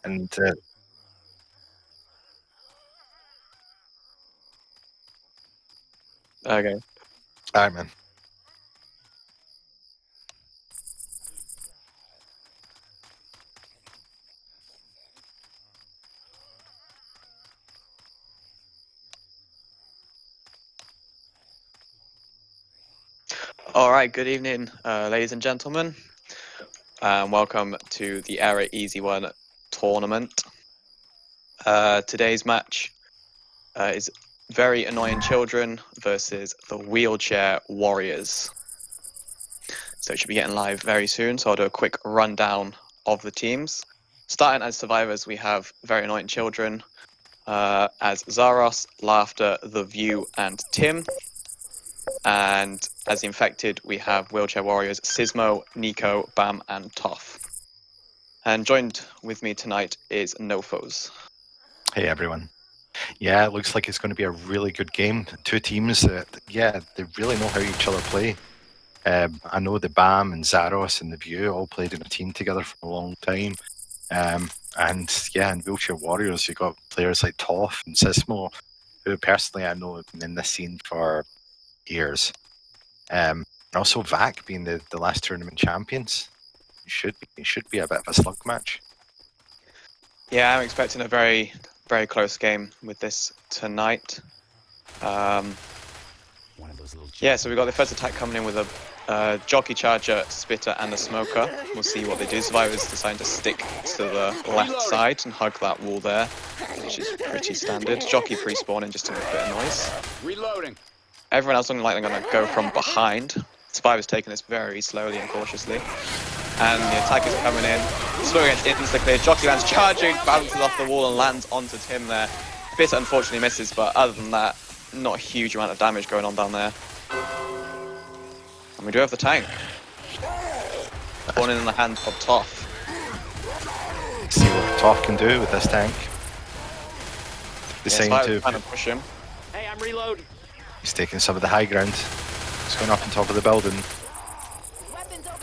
And Okay. alright, man. All right. Good evening, ladies and gentlemen. Welcome to the Era EazyOne tournament. Today's match is Very Annoying Children versus the Wheelchair Warriors. So it should be getting live very soon. So I'll do a quick rundown of the teams. Starting as survivors, we have Very Annoying Children as Zaros, Laughter, The View, and Tim. And as the infected, we have Wheelchair Warriors Sismo, Nico, Bam, and Toff. And joined with me tonight is Nofos. Hey, everyone. Yeah, it looks like it's going to be a really good game. Two teams that, yeah, they really know how each other play. I know the BAM and Zaros and the View all played in a team together for a long time. And yeah, in Wheelchair Warriors, you've got players like Toff and Sismo, who personally I know have been in this scene for years. And also VAC being the last tournament champions. It should be a bit of a slug match. Yeah, I'm expecting a very, very close game with this tonight. Yeah, so we've got the first attack coming in with a Jockey Charger, Spitter, and a Smoker. We'll see what they do. Survivors deciding to stick to the left side and hug that wall there, which is pretty standard. Jockey pre-spawning just to make a bit of noise. Reloading. Everyone else looking like they're going to go from behind. Survivors taking this very slowly and cautiously. And the attack is coming in. Slow against insta-clear. Jockey lands charging, balances off the wall and lands onto Tim there. Spitter unfortunately misses, but other than that, not a huge amount of damage going on down there. And we do have the tank. Spawning in the hands of Toff. See what Toff can do with this tank. Deciding to push him. Hey, I'm reloading. He's taking some of the high ground. He's going up on top of the building.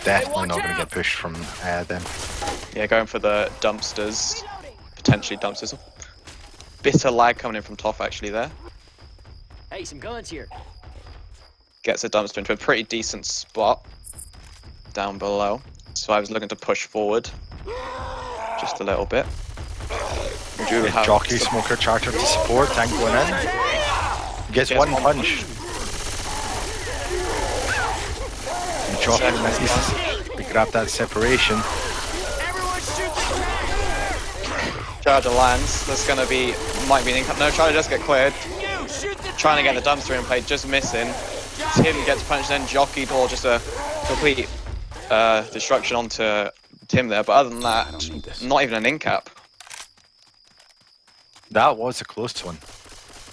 Definitely not going to get pushed from them. Yeah, going for the dumpsters. Potentially dumpsters. Bit of lag coming in from Toff actually there. Hey, some guns here. Gets a dumpster into a pretty decent spot down below. So I was looking to push forward just a little bit. We do have Jockey, Smoker, Charger to support. Tank going in. Gets one punch. And Jockey misses. They grab that separation. Charger lands. That's going to be, might be an income. No, Charger does get cleared. Trying to get the dumpster in play, just missing. Tim gets punched, then jockeyed, or just a complete destruction onto Tim there. But other than that, not even an in-cap. That was a close one.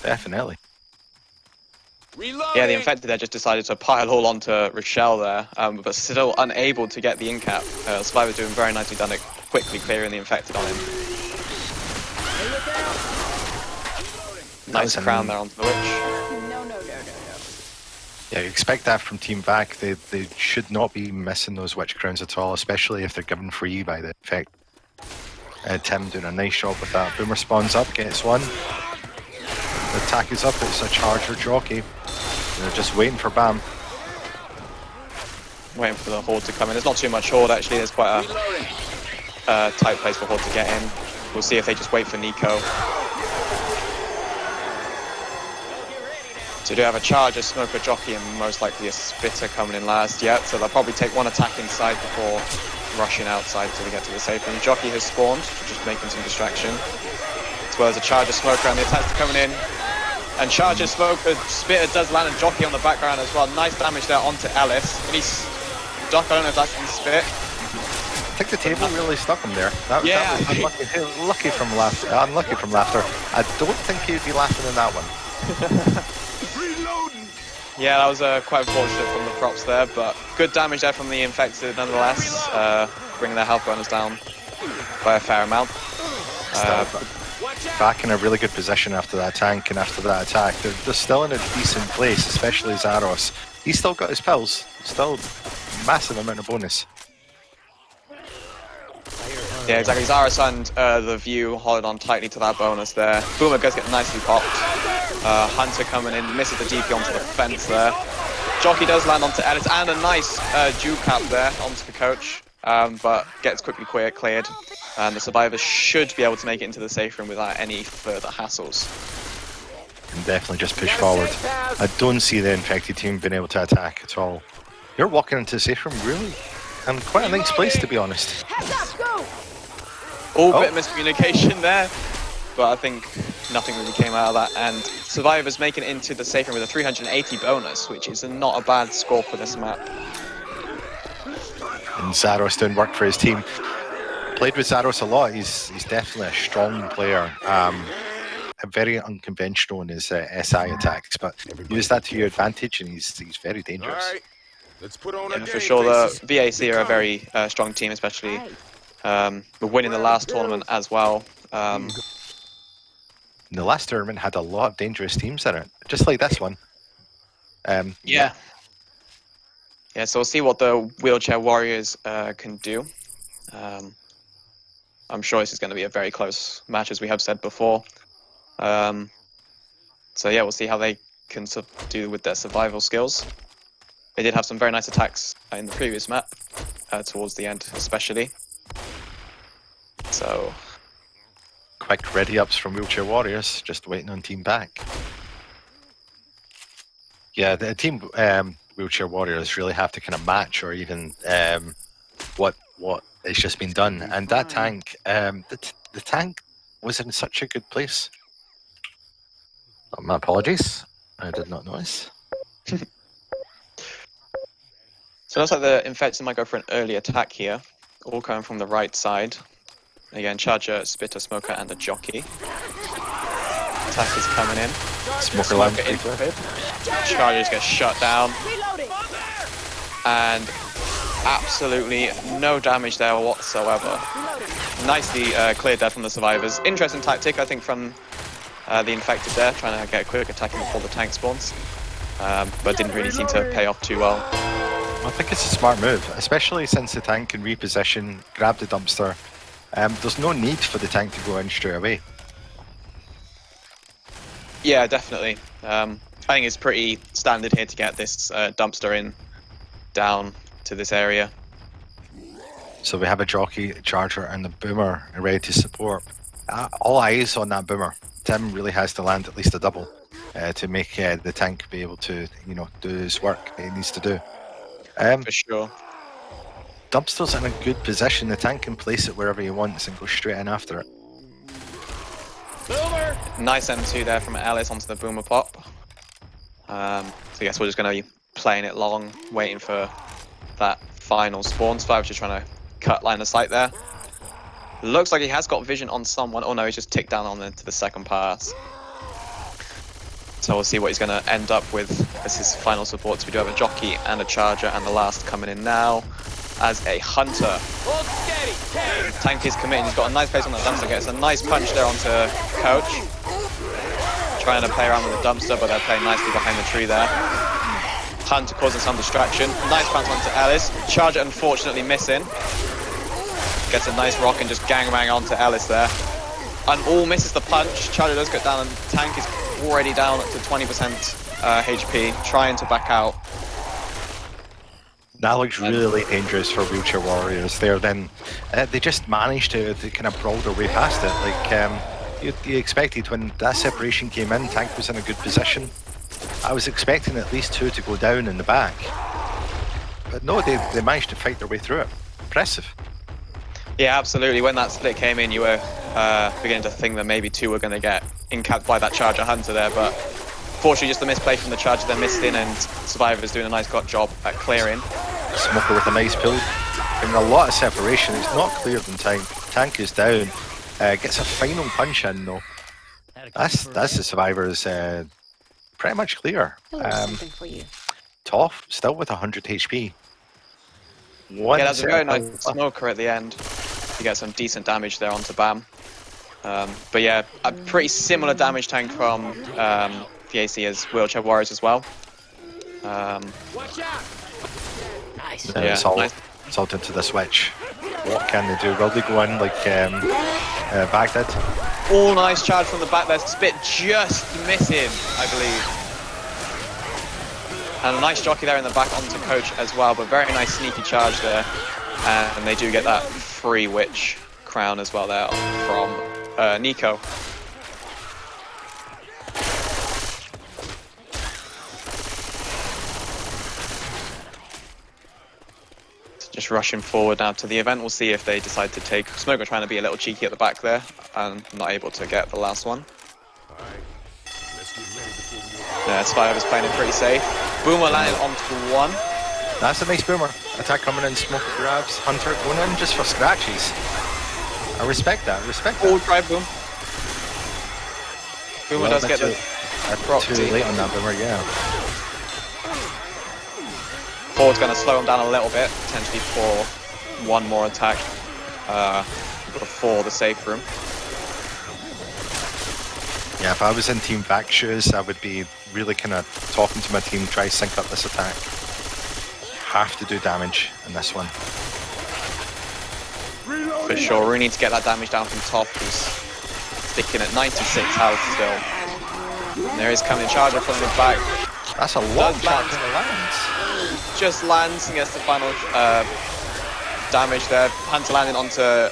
Definitely. Yeah, the infected there just decided to pile all onto Rochelle there, but still unable to get the in-cap. Survivor doing very nicely done it, quickly clearing the infected on him. Nice crown there onto the witch. No. Yeah, you expect that from Team VAC. They should not be missing those witch crowns at all, especially if they're given free by the infect. Tim doing a nice job with that. Boomer spawns up, gets one. The attack is up, it's a Charger Jockey. They're just waiting for Bam. Waiting for the Horde to come in. There's not too much Horde actually, there's quite a tight place for Horde to get in. We'll see if they just wait for Nico. So we do have a Charger, Smoker, Jockey, and most likely a Spitter coming in last yet. So they'll probably take one attack inside before rushing outside until they get to the safe room. Jockey has spawned, just making some distraction. As well as a Charger, Smoker, and the attacks are coming in. And Charger, Smoker, Spitter does land a Jockey on the background as well. Nice damage there onto Ellis. Doc, I don't know if that's in Spit. I think the table really stuck him there. That was unlucky from laughter. Unlucky from laughter. I don't think he'd be laughing in that one. Yeah, that was quite unfortunate from the props there, but good damage there from the infected nonetheless, bringing their health bonus down by a fair amount. Back in a really good position after that tank and after that attack. They're still in a decent place, especially Zaros. He's still got his pills. Still massive amount of bonus. Yeah, exactly. Zaros and the View hold on tightly to that bonus there. Boomer does get nicely popped. Hunter coming in, misses the DP onto the fence there. Jockey does land onto Ellis, and a nice Jew cap there onto the coach, but gets quickly cleared. And the survivors should be able to make it into the safe room without any further hassles. And definitely just push forward. I don't see the infected team being able to attack at all. You're walking into the safe room, really? And quite a nice place, to be honest. All bit of miscommunication there, but I think nothing really came out of that. And survivors making it into the safe room with a 380 bonus, which is not a bad score for this map. And Zaros doing work for his team. Played with Zaros a lot. He's definitely a strong player. Very unconventional in his SI attacks, but use that to your advantage, and he's very dangerous. All right. Let's put on a For game sure, faces. the VAC are a very strong team, especially winning the last tournament as well. And the last tournament had a lot of dangerous teams in it, just like this one. Yeah, so we'll see what the Wheelchair Warriors can do. I'm sure this is going to be a very close match, as we have said before. So yeah, we'll see how they can do with their survival skills. They did have some very nice attacks in the previous map, towards the end especially. So Quick ready-ups from Wheelchair Warriors, just waiting on team back. Yeah, the team Wheelchair Warriors really have to kind of match, or even what has just been done. And that tank, the tank was in such a good place. Oh, my apologies, I did not notice. So it looks like the Infected might go for an early attack here, all coming from the right side. Again, Charger, Spitter, Smoker, and a Jockey. Attack is coming in. Smoker line. Chargers get shut down. And absolutely no damage there whatsoever. Nicely cleared there from the survivors. Interesting tactic, I think, from the Infected there, trying to get a quick attack in before the tank spawns. But didn't really seem to pay off too well. I think it's a smart move, especially since the tank can reposition, grab the dumpster. There's no need for the tank to go in straight away. Yeah, definitely. I think it's pretty standard here to get this dumpster in down to this area. So we have a Jockey, a Charger, and the Boomer ready to support. All eyes on that Boomer. Tim really has to land at least a double to make the tank be able to, do his work that he needs to do. For sure. Dumpster's in a good position. The tank can place it wherever he wants and go straight in after it. Boomer! Nice M2 there from Ellis onto the Boomer pop. So I guess we're just going to be playing it long, waiting for that final spawn. Survivor's just trying to cut line of sight there. Looks like he has got vision on someone. Oh no, he's just ticked down on into the second pass. So we'll see what he's going to end up with as his final support. So we do have a Jockey and a Charger, and the last coming in now as a Hunter. Hold steady! Tank is committing. He's got a nice place on the dumpster. Gets a nice punch there onto Coach. Trying to play around with the dumpster, but they're playing nicely behind the tree there. Hunter causing some distraction. Nice bounce onto Ellis. Charger unfortunately missing. Gets a nice rock and just gangbang onto Ellis there. And all misses the punch. Charger does get down, and Tank is already down to 20% HP, trying to back out. That looks really dangerous for Wheelchair Warriors there. Then they just managed to kind of brawl their way past it. Like you expected when that separation came in, Tank was in a good position. I was expecting at least two to go down in the back. But no, they managed to fight their way through it. Impressive. Yeah, absolutely. When that split came in, you were beginning to think that maybe two were going to get incapped by that Charger Hunter there, but fortunately just the misplay from the Charger there missed in, and Survivor's doing a nice job at clearing. Smoker with a nice pull. Giving a lot of separation. It's not cleared in time. Tank is down. Gets a final punch in though. That's the Survivor's pretty much clear. Something for you. Toff still with 100 HP. Yeah, that's a very nice Smoker at the end. You get some decent damage there onto Bam. But yeah, a pretty similar damage tank from VAC as Wheelchair Warriors as well. Watch out! Nice. Yeah, It's all nice. Salt into the switch. What can they do? Will they go in like Bag did? All nice charge from the back there. Spit just missing, I believe. And a nice jockey there in the back onto Coach as well, but very nice sneaky charge there. And they do get that free witch crown as well there from Nico. Just rushing forward now to the event. We'll see if they decide to take. Smoker trying to be a little cheeky at the back there and not able to get the last one. Yeah, Survivor's playing it pretty safe. Boomer landed onto one. That's a nice boomer. Attack coming in, Smoker grabs. Hunter going in just for scratches. I respect that, All try boom. Boomer does get the proc. Too late on that boomer, yeah. Ford's going to slow him down a little bit, potentially for one more attack before the safe room. Yeah, if I was in Team Vac shoes, I would be really kind of talking to my team, try sync up this attack. Have to do damage in this one. For sure, we need to get that damage down from top, who's sticking at 96 health still. And there is coming charger from the back. That's a lot of charge in the lands. Just lands and gets the final damage there. Hunter landing onto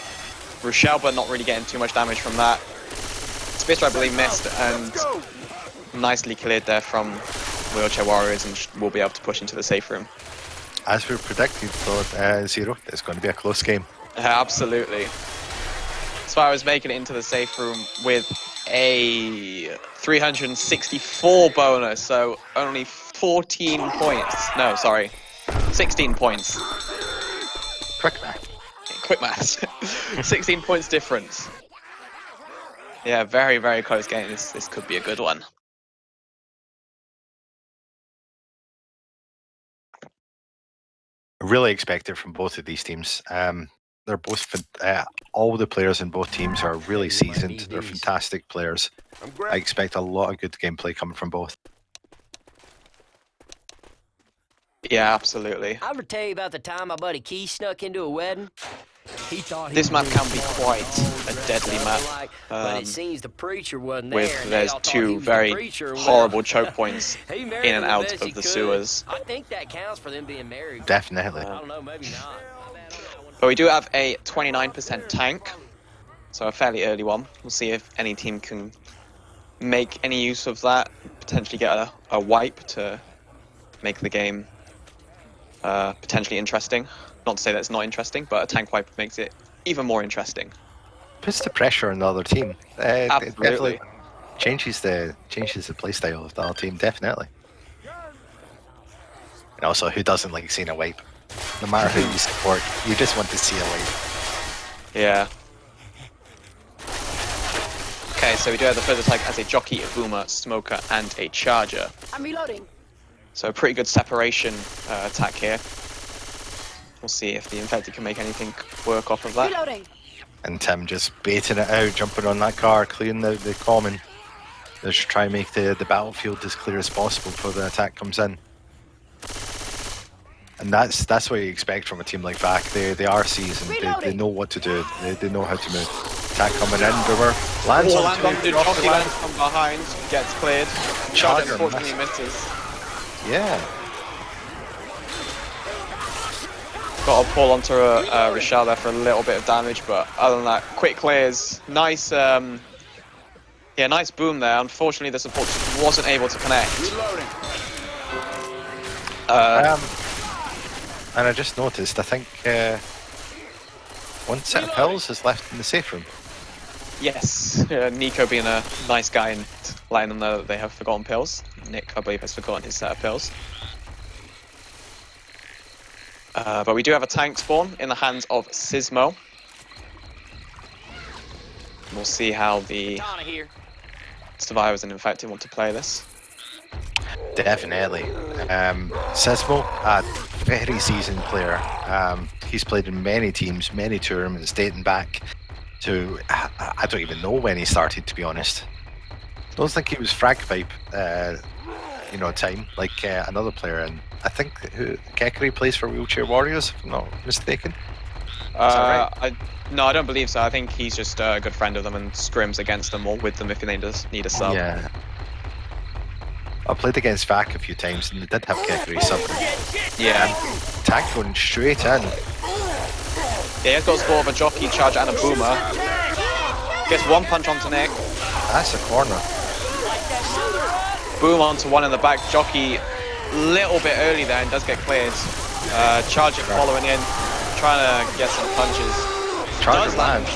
Rochelle, but not really getting too much damage from that. Spitter, I believe, missed and nicely cleared there from Wheelchair Warriors, and will be able to push into the safe room. As we predicted for Zero, it's going to be a close game. Absolutely. Spyro is making it into the safe room with a 364 bonus, so only 14 points. No, sorry, 16 points. Quick math. Quick maths. 16 points difference. Yeah, very, very close game. This could be a good one. Really expect it from both of these teams. They're both, all the players in both teams are really seasoned. They're fantastic players. I expect a lot of good gameplay coming from both. Yeah, absolutely. I ever tell you about the time my buddy Key snuck into a wedding? He thought This map can be quite a deadly map. But it seems the preacher wasn't With there, and there's they all thought he two was the very preacher. Well, horrible choke points he in married and her out best he of the could. sewers. I think that counts for them being married. Definitely. I don't know, maybe not. But we do have a 29% tank, so a fairly early one. We'll see if any team can make any use of that, potentially get a wipe to make the game potentially interesting. Not to say that it's not interesting, but a tank wipe makes it even more interesting. Puts the pressure on the other team. It Absolutely. definitely changes the playstyle of the other team, definitely. And also, who doesn't like seeing a wipe? No matter who you support, you just want to see a wipe. Yeah. Okay, so we do have the first attack as a jockey, a boomer, smoker, and a charger. I'm reloading. So a pretty good separation attack here. We'll see if the infected can make anything work off of that. Reloading. And Tim just baiting it out, jumping on that car, clearing the common. Just try and make the battlefield as clear as possible before the attack comes in. And that's what you expect from a team like VAC. They are seasoned. They know what to do. They know how to move. Attack coming in, Boomer lands Oh, on lands on the jockey, lands from behind, gets cleared. Charger unfortunately misses. Yeah. Got to pull onto Rochelle there for a little bit of damage, but other than that, quick clears. Nice, nice boom there. Unfortunately, the support just wasn't able to connect. And I just noticed, I think one set of pills is left in the safe room. Yes, Nico being a nice guy and letting them know that they have forgotten pills. Nick, I believe, has forgotten his set of pills. But we do have a tank spawn in the hands of Sismo. We'll see how the survivors and infected want to play this. Definitely. Sismo, a very seasoned player. He's played in many teams, many tournaments, dating back to, I don't even know when he started, to be honest. I don't think he was Frag Pipe time like another player, and I think Kekri plays for Wheelchair Warriors, if I'm not mistaken. That right? No, I don't believe so. I think he's just a good friend of them and scrims against them or with them if they need a sub. Yeah. I played against Vac a few times, and they did have Kekri sub. Yeah. Tank going straight in. Yeah, he's got a score of a jockey, charge, and a boomer. Gets one punch onto Nick. That's a corner. Boom onto one in the back. Jockey little bit early there and does get cleared. Charge it following in, trying to get some punches. Charge Does land.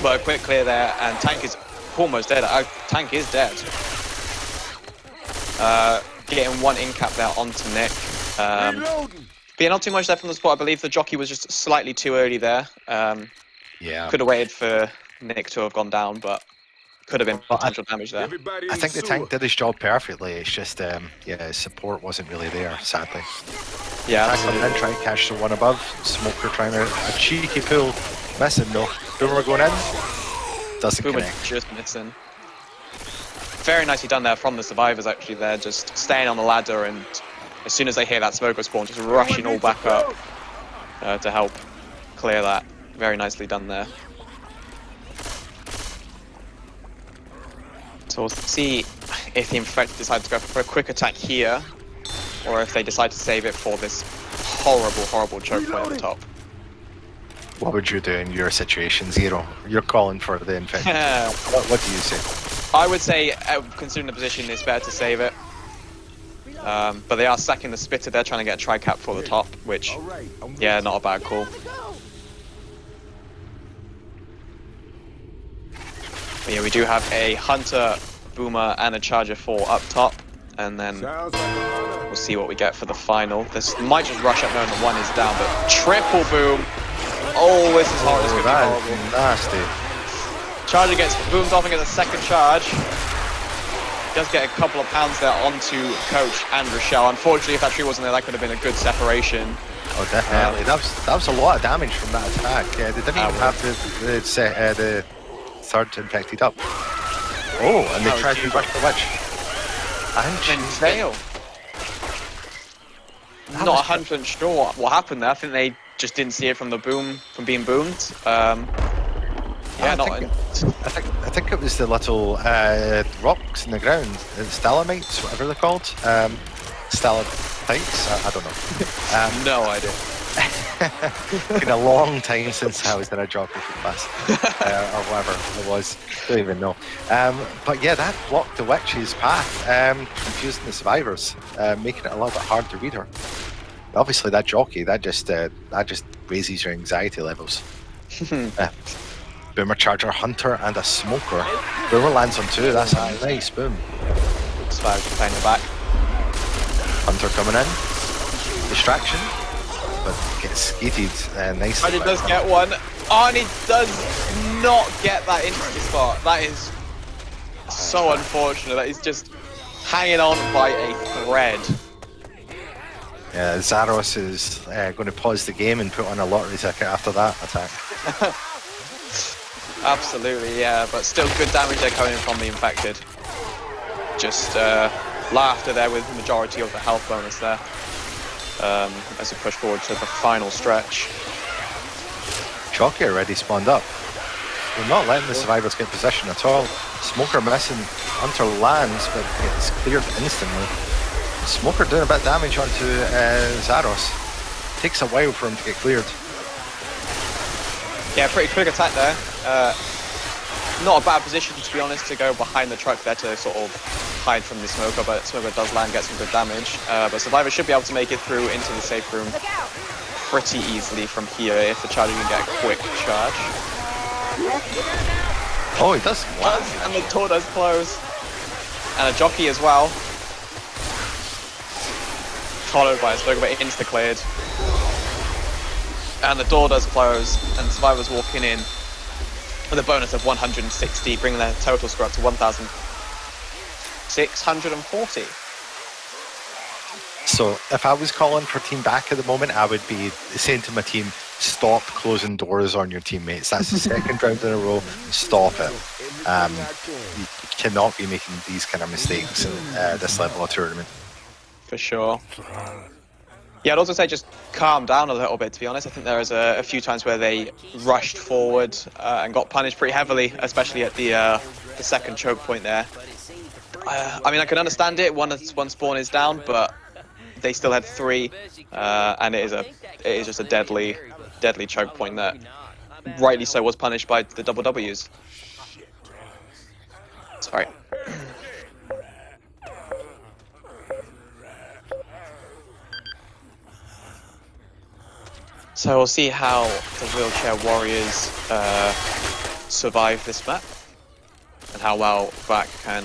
But a quick clear there, and Tank is almost dead. Tank is dead. Getting one in cap there onto Nick. But yeah, not too much there from the spot. I believe the jockey was just slightly too early there. Yeah. Could have waited for Nick to have gone down, but could have been potential damage there. I think the tank did his job perfectly. It's just, his support wasn't really there, sadly. Yeah, Tank coming in, trying to catch the one above. Smoker trying to a cheeky pull, missing though. Boomer going in, doesn't Boomer connect. just missing. Very nicely done there from the survivors actually there, just staying on the ladder, and as soon as they hear that smoker spawn, just rushing all back up to help clear that. Very nicely done there. So we'll see if the infected decide to go for a quick attack here, or if they decide to save it for this horrible choke point at the top. What would you do in your situation, Zero? You're calling for the infected. What do you say? I would say, considering the position, it's better to save it. But they are stacking the spitter. They're trying to get a tri-cap for the top, which, yeah, not a bad call. But yeah, we do have a Hunter, Boomer, and a Charger 4 up top, and then we'll see what we get for the final. This might just rush up knowing that one is down, but triple boom. Oh, this is horrible. This could be horrible. Nasty. Charger gets boomed off and gets a second charge. Does get a couple of pounds there onto Coach and Rochelle. Unfortunately, if that tree wasn't there, that could have been a good separation. Oh, definitely. That was a lot of damage from that attack. They didn't even have the third infected up. Oh, and they tried to rush the witch. And fail. Not 100% sure what happened there. I think they just didn't see it from the boom, from being boomed. Yeah, I think it was the little rocks in the ground, stalagmites, whatever they're called. Stalactites? I don't know. No idea. It's been a long time since I was in a geography class, or whatever it was. Don't even know. But yeah, that blocked the witch's path, confusing the survivors, making it a little bit hard to read her. Obviously, that jockey, that just raises your anxiety levels. Boomer, Charger, Hunter, and a Smoker. Boomer lands on two. That's a nice boom. Survivors behind the back. Hunter coming in. Distraction. But gets skated nicely. And he does get one. Oh, and he does not get that into the spot. That is so unfortunate. That he's just hanging on by a thread. Yeah, Zaros is going to pause the game and put on a lottery ticket after that attack. Absolutely, yeah, but still good damage there coming from the infected. Just laughter there with the majority of the health bonus there. As we push forward to the final stretch. Jockey already spawned up. We're not letting the survivors get possession at all. Smoker missing. Hunter lands, but gets cleared instantly. Smoker doing a bit of damage onto Zaros. Takes a while for him to get cleared. Yeah, pretty quick attack there. Not a bad position, to be honest, to go behind the truck there to sort of hide from the Smoker, but Smoker does land, get some good damage. But Survivor should be able to make it through into the safe room pretty easily from here if the Charger can get a quick charge. Oh, he does. And the door does close. And a jockey as well. Followed by a Smoker, but insta-cleared. And the door does close, and Survivor's walking in with a bonus of 160, bringing their total score up to 1,640. So if I was calling for team back at the moment, I would be saying to my team, stop closing doors on your teammates. That's the second round in a row. Stop it. You cannot be making these kind of mistakes in this level of tournament. For sure. Yeah, I'd also say just calm down a little bit, to be honest. I think there was a few times where they rushed forward and got punished pretty heavily, especially at the second choke point there. I mean, I can understand it. One spawn is down, but they still had 3, and it is just a deadly choke point that, rightly so, was punished by the double Ws. Sorry. So we'll see how the Wheelchair Warriors survive this map, and how well VAC can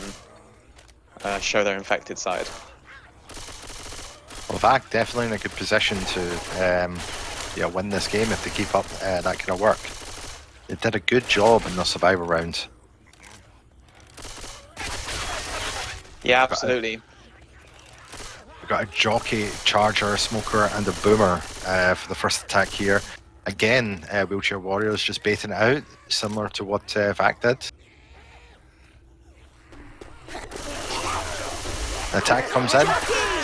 show their infected side. Well, VAC definitely in a good position to win this game if they keep up that kind of work. They did a good job in the survival round. Yeah, absolutely. We've got a jockey, charger, smoker, and a boomer for the first attack here. Again, Wheelchair Warriors just baiting it out, similar to what VAC did. The attack comes in,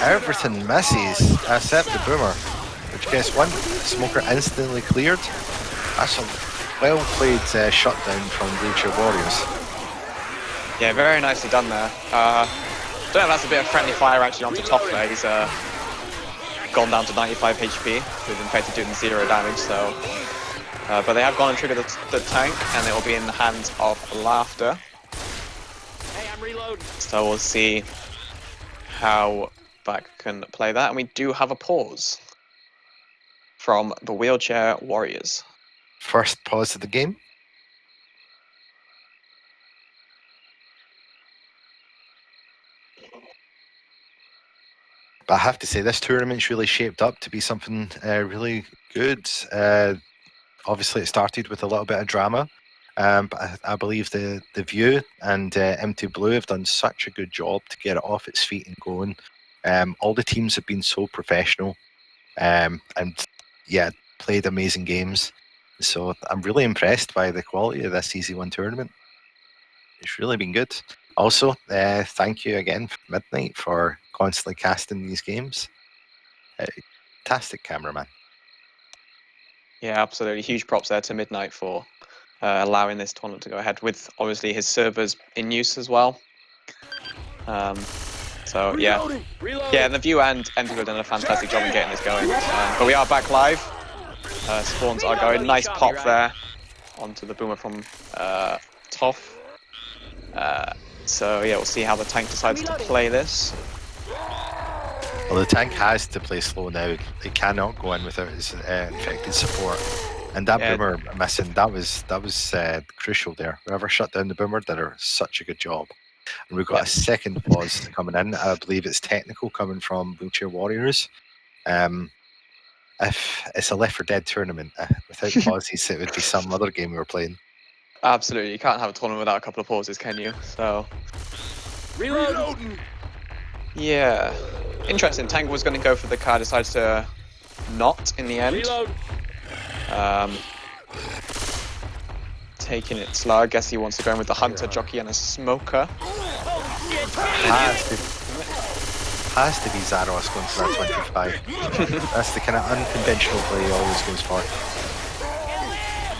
everything misses except the boomer, which guess one, smoker instantly cleared. That's a well played shutdown from Wheelchair Warriors. Yeah, very nicely done there. Don't know if that's a bit of friendly fire actually onto Toff there. He's gone down to 95 HP with infected doing 0 damage, so... but they have gone and triggered the tank, and it will be in the hands of Laughter. Hey, I'm reloading. So we'll see how VAC can play that, and we do have a pause from the Wheelchair Warriors. First pause of the game. But I have to say, this tournament's really shaped up to be something really good. Obviously, it started with a little bit of drama, but I believe the View and M2 Blue have done such a good job to get it off its feet and going. All the teams have been so professional, and yeah, played amazing games. So I'm really impressed by the quality of this EazyOne tournament. It's really been good. Also, thank you again, Midnight, for constantly casting these games. Fantastic cameraman. Yeah, absolutely. Huge props there to Midnight for allowing this tournament to go ahead, with obviously his servers in use as well. So yeah, yeah, and the View and MTV have done a fantastic job in getting this going. But we are back live. Spawns are going. Nice pop there onto the boomer from Toff. So yeah, we'll see how the tank decides to play this. Well, the tank has to play slow now. It cannot go in without its infected support. And that boomer missing, that was crucial there. Whoever shut down the boomer did such a good job. And we've got a second pause coming in. I believe it's technical coming from Wheelchair Warriors. If it's a L4D2 tournament, without pauses, it would be some other game we were playing. Absolutely, you can't have a tournament without a couple of pauses, can you? So, Reloading. Yeah, interesting. Tank was going to go for the car, decides to not in the end. Reload. Taking it slow. I guess he wants to go in with the Hunter, Jockey, and a Smoker. Has to be Zaros going for that 25. That's the kind of unconventional play he always goes for.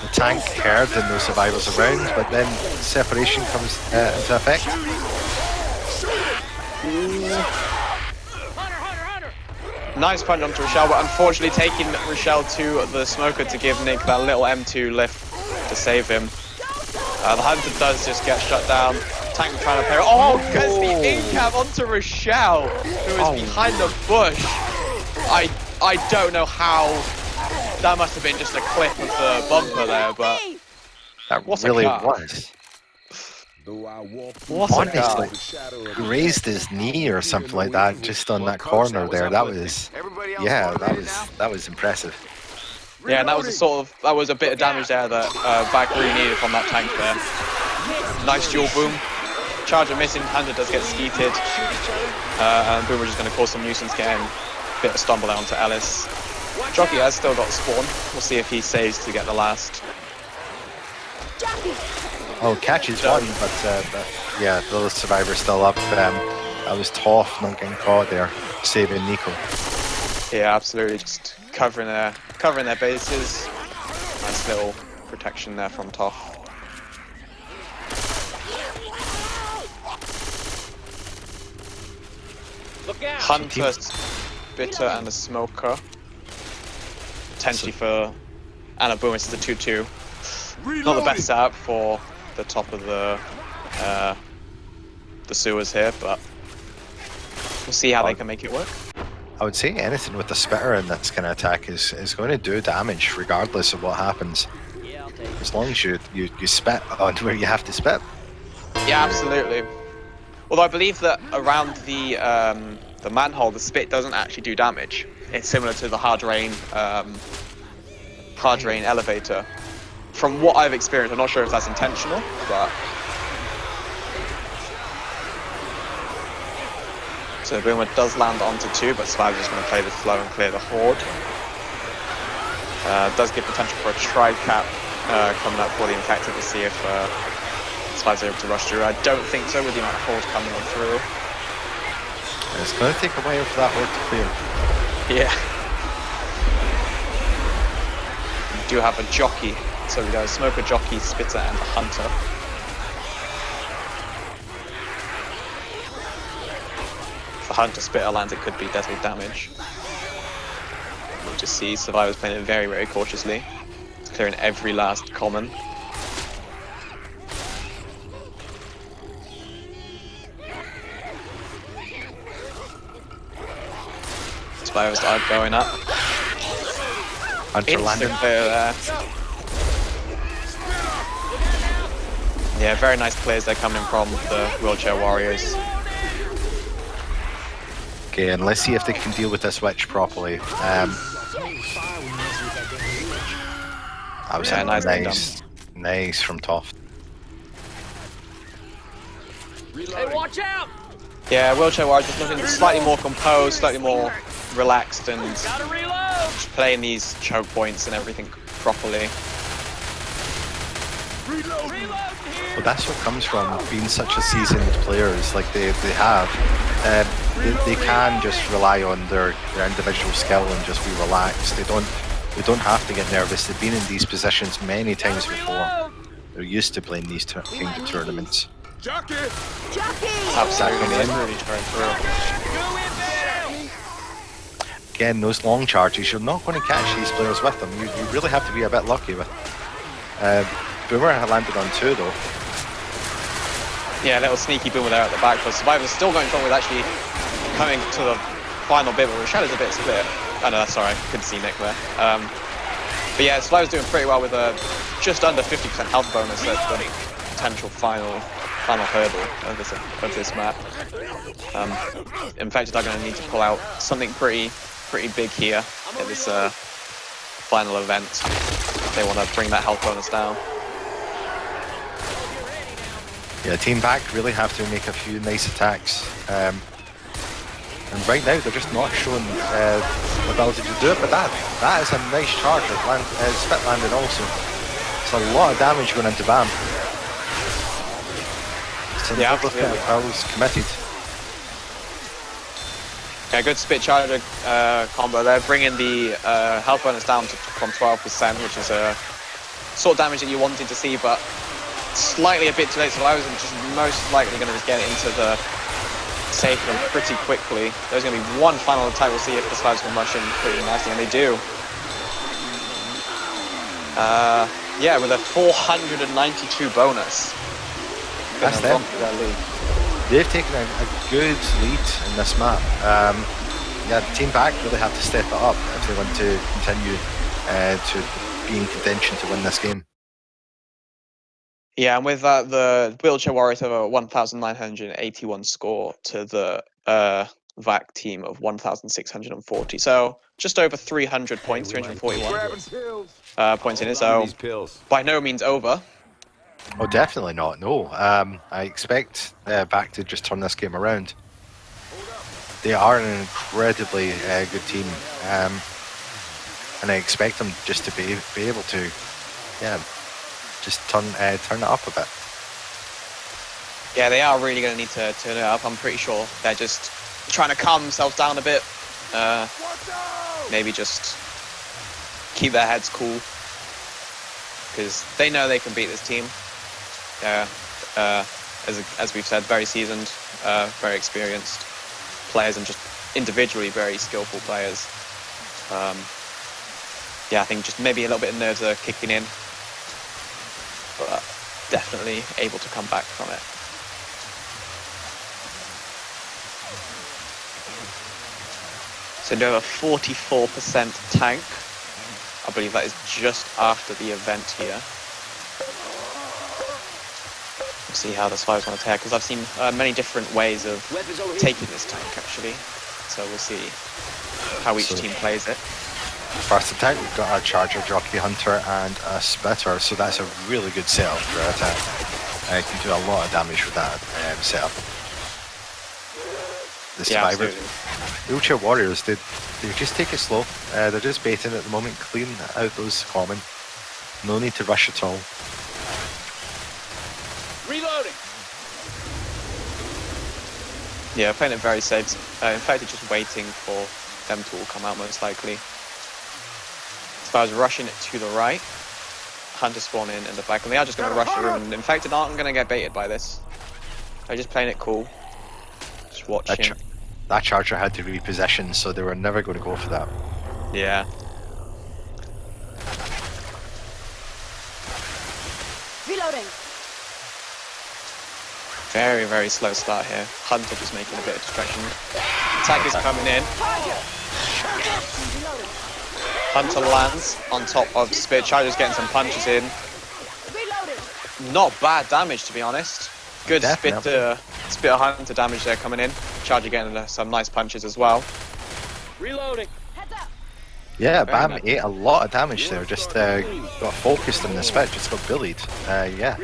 The tank heard and no survivors around, but then separation comes into effect. Nice punch onto Rochelle, but unfortunately taking Rochelle to the Smoker to give Nick that little M2 lift to save him. The Hunter does just get shut down. Tank trying to play. Oh, gets the incap onto Rochelle, who is behind the bush. I don't know how. That must have been just a clip of the bumper there, but that what really a car. was. What a car. Honestly, he raised his knee or something like that just on that corner there. That was, yeah, that was impressive. Yeah, and that was a bit of damage there that VAC really needed from that tank there. Nice dual boom. Charger missing, Hunter does get skeeted. And Boomer just going to cause some nuisance, getting a bit of stumble there onto Ellis. Jockey has still got spawn. We'll see if he saves to get the last. Oh, catches one, but yeah, the survivor's still up. That was Toff not getting caught there, saving Nico. Yeah, absolutely. Just covering their bases. Nice little protection there from Toff. Look out! Hunter, Spitter, and a Smoker. Potentially for Anna Boom, it's a 2-2. Not the best setup for the top of the sewers here, but we'll see how they can make it work. I would say anything with the spitter in this kind of attack is going to do damage regardless of what happens. Yeah, I'll take it. As long as you spit on where you have to spit. Yeah, absolutely. Although I believe that around the manhole, the spit doesn't actually do damage. It's similar to the hard rain elevator. From what I've experienced, I'm not sure if that's intentional, but so Boomer does land onto 2, but Survivor's just going to play the flow and clear the horde. Does give potential for a tri-cap coming up for the infected to see if Survivor's able to rush through. I don't think so with the amount of horde coming on through. It's going to take a while for that horde to clear. Yeah. We do have a jockey, so we have a Smoker, Jockey, Spitter, and a Hunter. If the Hunter Spitter lands, it could be deadly damage. We'll just see Survivor's playing it very, very cautiously. It's clearing every last common. Survivors are going up. Hunter landing. Instant clear there. Yeah, very nice clears they're coming from the Wheelchair Warriors. Okay, and let's see if they can deal with this witch properly. That was Yeah, nice from Toff. Hey, watch out! Yeah, Wheelchair Warriors just looking slightly more composed, slightly more relaxed, and Gotta reload! just playing these choke points and everything properly. Reloading here! Well, that's what comes from being such a seasoned players like they have. They can just rely on their individual skill and just be relaxed. They don't have to get nervous. They've been in these positions many times before. They're used to playing these kind of tournaments. Jockey! Absolutely, it's really showing through. Go in there! Again, those long charges, you're not going to catch these players with them. You really have to be a bit lucky with. Boomer had landed on 2 though. Yeah, a little sneaky Boomer there at the back, but Survivor's still going strong with actually coming to the final bit, but Rochelle's a bit split. Oh no, that's alright, couldn't see Nick there. But yeah, Survivor's doing pretty well with a just under 50% health bonus at the potential final hurdle of this map. Infected are going to need to pull out something pretty big here at this final event. They want to bring that health bonus down. Yeah, Team Back really have to make a few nice attacks. And right now they're just not showing the ability to do it, but that is a nice charge. Spit landing also. It's a lot of damage going into BAM. Yeah, Absolutely. Committed. Yeah, good spit charger combo there, bringing the health bonus down from 12%, which is a sort of damage that you wanted to see, but slightly a bit too late. So I was just most likely going to just get it into the safe room pretty quickly. There's going to be one final attack. We'll see if the Slavs can rush in pretty nicely, and they do. Yeah, with a 492 bonus. That's them. They've taken a good lead in this map. Yeah, Team Back really have to step it up if they want to continue to be in contention to win this game. Yeah, and with that, the Wheelchair Warriors have a 1,981 score to the VAC team of 1,640. So just over 300 points, 341 points in it. So by no means over. Oh, definitely not. No, I expect Back to just turn this game around. They are an incredibly good team, and I expect them just to be able to, yeah, just turn it up a bit. Yeah, they are really going to need to turn it up. I'm pretty sure they're just trying to calm themselves down a bit. Maybe just keep their heads cool. Because they know they can beat this team. They're, as we've said, very seasoned, very experienced players, and just individually very skillful players. Yeah, I think just maybe a little bit of nerves are kicking in, but definitely able to come back from it. So they have a 44% tank. I believe that is just after the event here. We'll see how the survivors want to take, because I've seen many different ways of taking this tank actually. So we'll see how each team plays it. First attack, we've got a Charger, Jockey, Hunter, and a Spitter, so that's a really good setup for our attack. I can do a lot of damage with that setup. The survivors, Wheelchair Warriors, they just take it slow. They're just baiting at the moment, clean out those common. No need to rush at all. Reloading. Yeah, playing it very safe. In fact, they're just waiting for them to all come out most likely. So I was rushing it to the right. Hunter spawn in the back, and they are just going to rush the room. And in fact, they aren't going to get baited by this. They're just playing it cool. Just watching. That Charger had to reposition, so they were never going to go for that. Yeah. Reloading. Very, very slow start here. Hunter just making a bit of distraction. Attack is coming in. Hunter lands on top of Spitter. Charger's getting some punches in. Not bad damage, to be honest. Good Spitter Hunter damage there coming in. Charger getting some nice punches as well. Reloading. Yeah, Very Bam nice. ate a lot of damage there. Just got focused in the Spit, just got bullied. Yeah.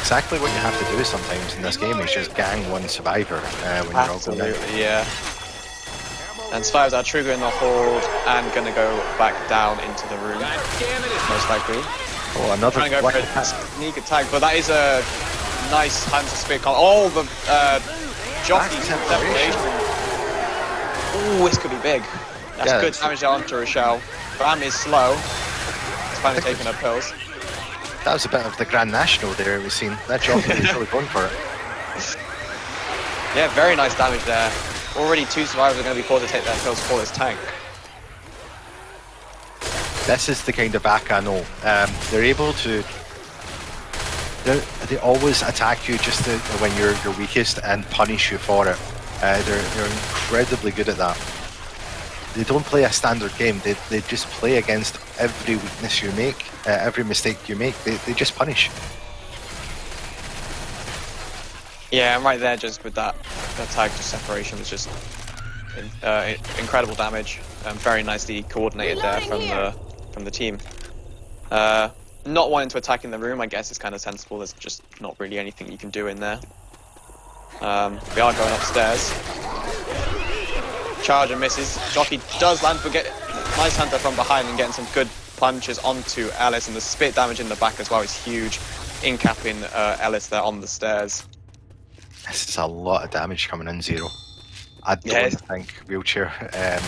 Exactly what you have to do sometimes in this game is just gang one survivor when you're all going out. Absolutely, yeah. And survivors are triggering the hold and going to go back down into the room, God damn it. most likely. Oh, another Trying to go black for a attack. sneak attack, but that is a nice Hunter Spit combo. Oh, the jockey separation. Ooh, this could be big. That's Yeah, good damage onto Rochelle. Bam is slow. He's finally taking her pills. That was a bit of the Grand National there we've seen. That jockey was really going for it. Yeah, very nice damage there. Already 2 survivors are going to be forced to take their pills for this tank. This is the kind of back I know. They're able to. They always attack you just when you're weakest and punish you for it. They're incredibly good at that. They don't play a standard game. They just play against every weakness you make, every mistake you make. They just punish. Yeah, and right there, just with that tag to separation was just incredible damage. Very nicely coordinated there from the team. Not wanting to attack in the room, I guess, is kind of sensible. There's just not really anything you can do in there. We are going upstairs. Charger misses. Jockey does land, but nice Hunter from behind and getting some good punches onto Ellis, and the spit damage in the back as well is huge, incapping Ellis there on the stairs. This is a lot of damage coming in, Zero. I don't think Wheelchair. I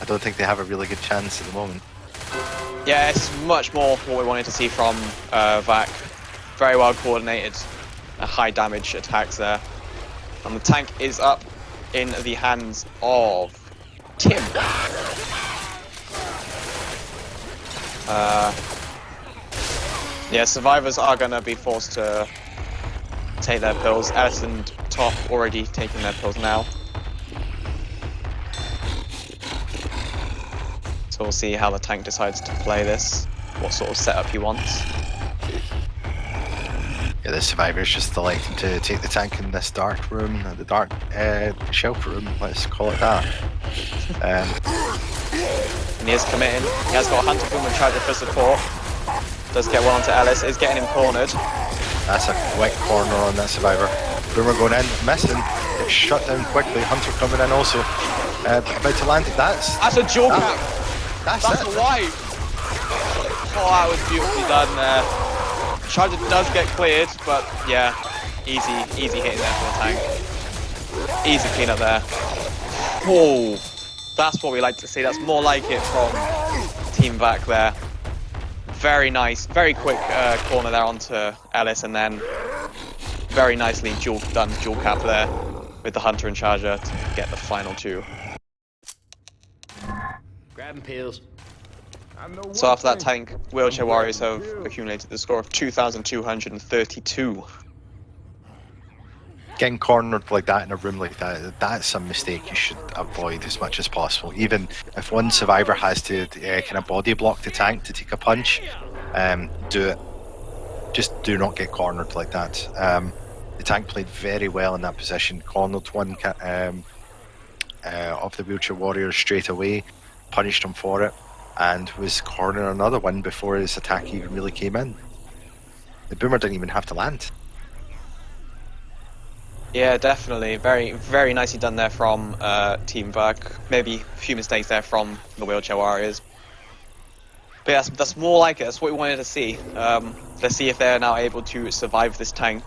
don't think they have a really good chance at the moment. Yeah, it's much more what we wanted to see from Vac. Very well coordinated, high damage attacks there. And the tank is up in the hands of Tim. Yeah, survivors are going to be forced to take their pills. Ellis and Top already taking their pills now. So we'll see how the tank decides to play this, what sort of setup he wants. Yeah, the survivors just electing to take the tank in this dark room, the dark shelf room, let's call it that. And he is committing. He has got a Hunter Boom and Charger for support. Does get one onto Ellis, is getting him cornered. That's a quick corner on that survivor. Boomer going in, missing, gets shut down quickly. Hunter coming in also. About to land. That's a dual cap. That's That's it. a wipe. Oh, that was beautifully done there. Charger does get cleared, but yeah, easy hit there for the tank. Easy cleanup there. Oh, that's what we like to see. That's more like it from Team Back there. Very nice, very quick corner there onto Ellis, and then very nicely dual cap there with the Hunter and Charger to get the final 2. Grabbing pills. So after that tank, Wheelchair Warriors have accumulated the score of 2,232. Getting cornered like that in a room like that, that's a mistake you should avoid as much as possible. Even if one survivor has to kind of body block the tank to take a punch, do it. Just do not get cornered like that. The tank played very well in that position, cornered one of the Wheelchair Warriors straight away, punished him for it, and was cornering another one before his attack even really came in. The boomer didn't even have to land. Yeah, definitely. Very, very nicely done there from Team Buck. Maybe a few mistakes there from the Wheelchair Warriors. But yeah, that's more like it. That's what we wanted to see. Let's see if they're now able to survive this tank.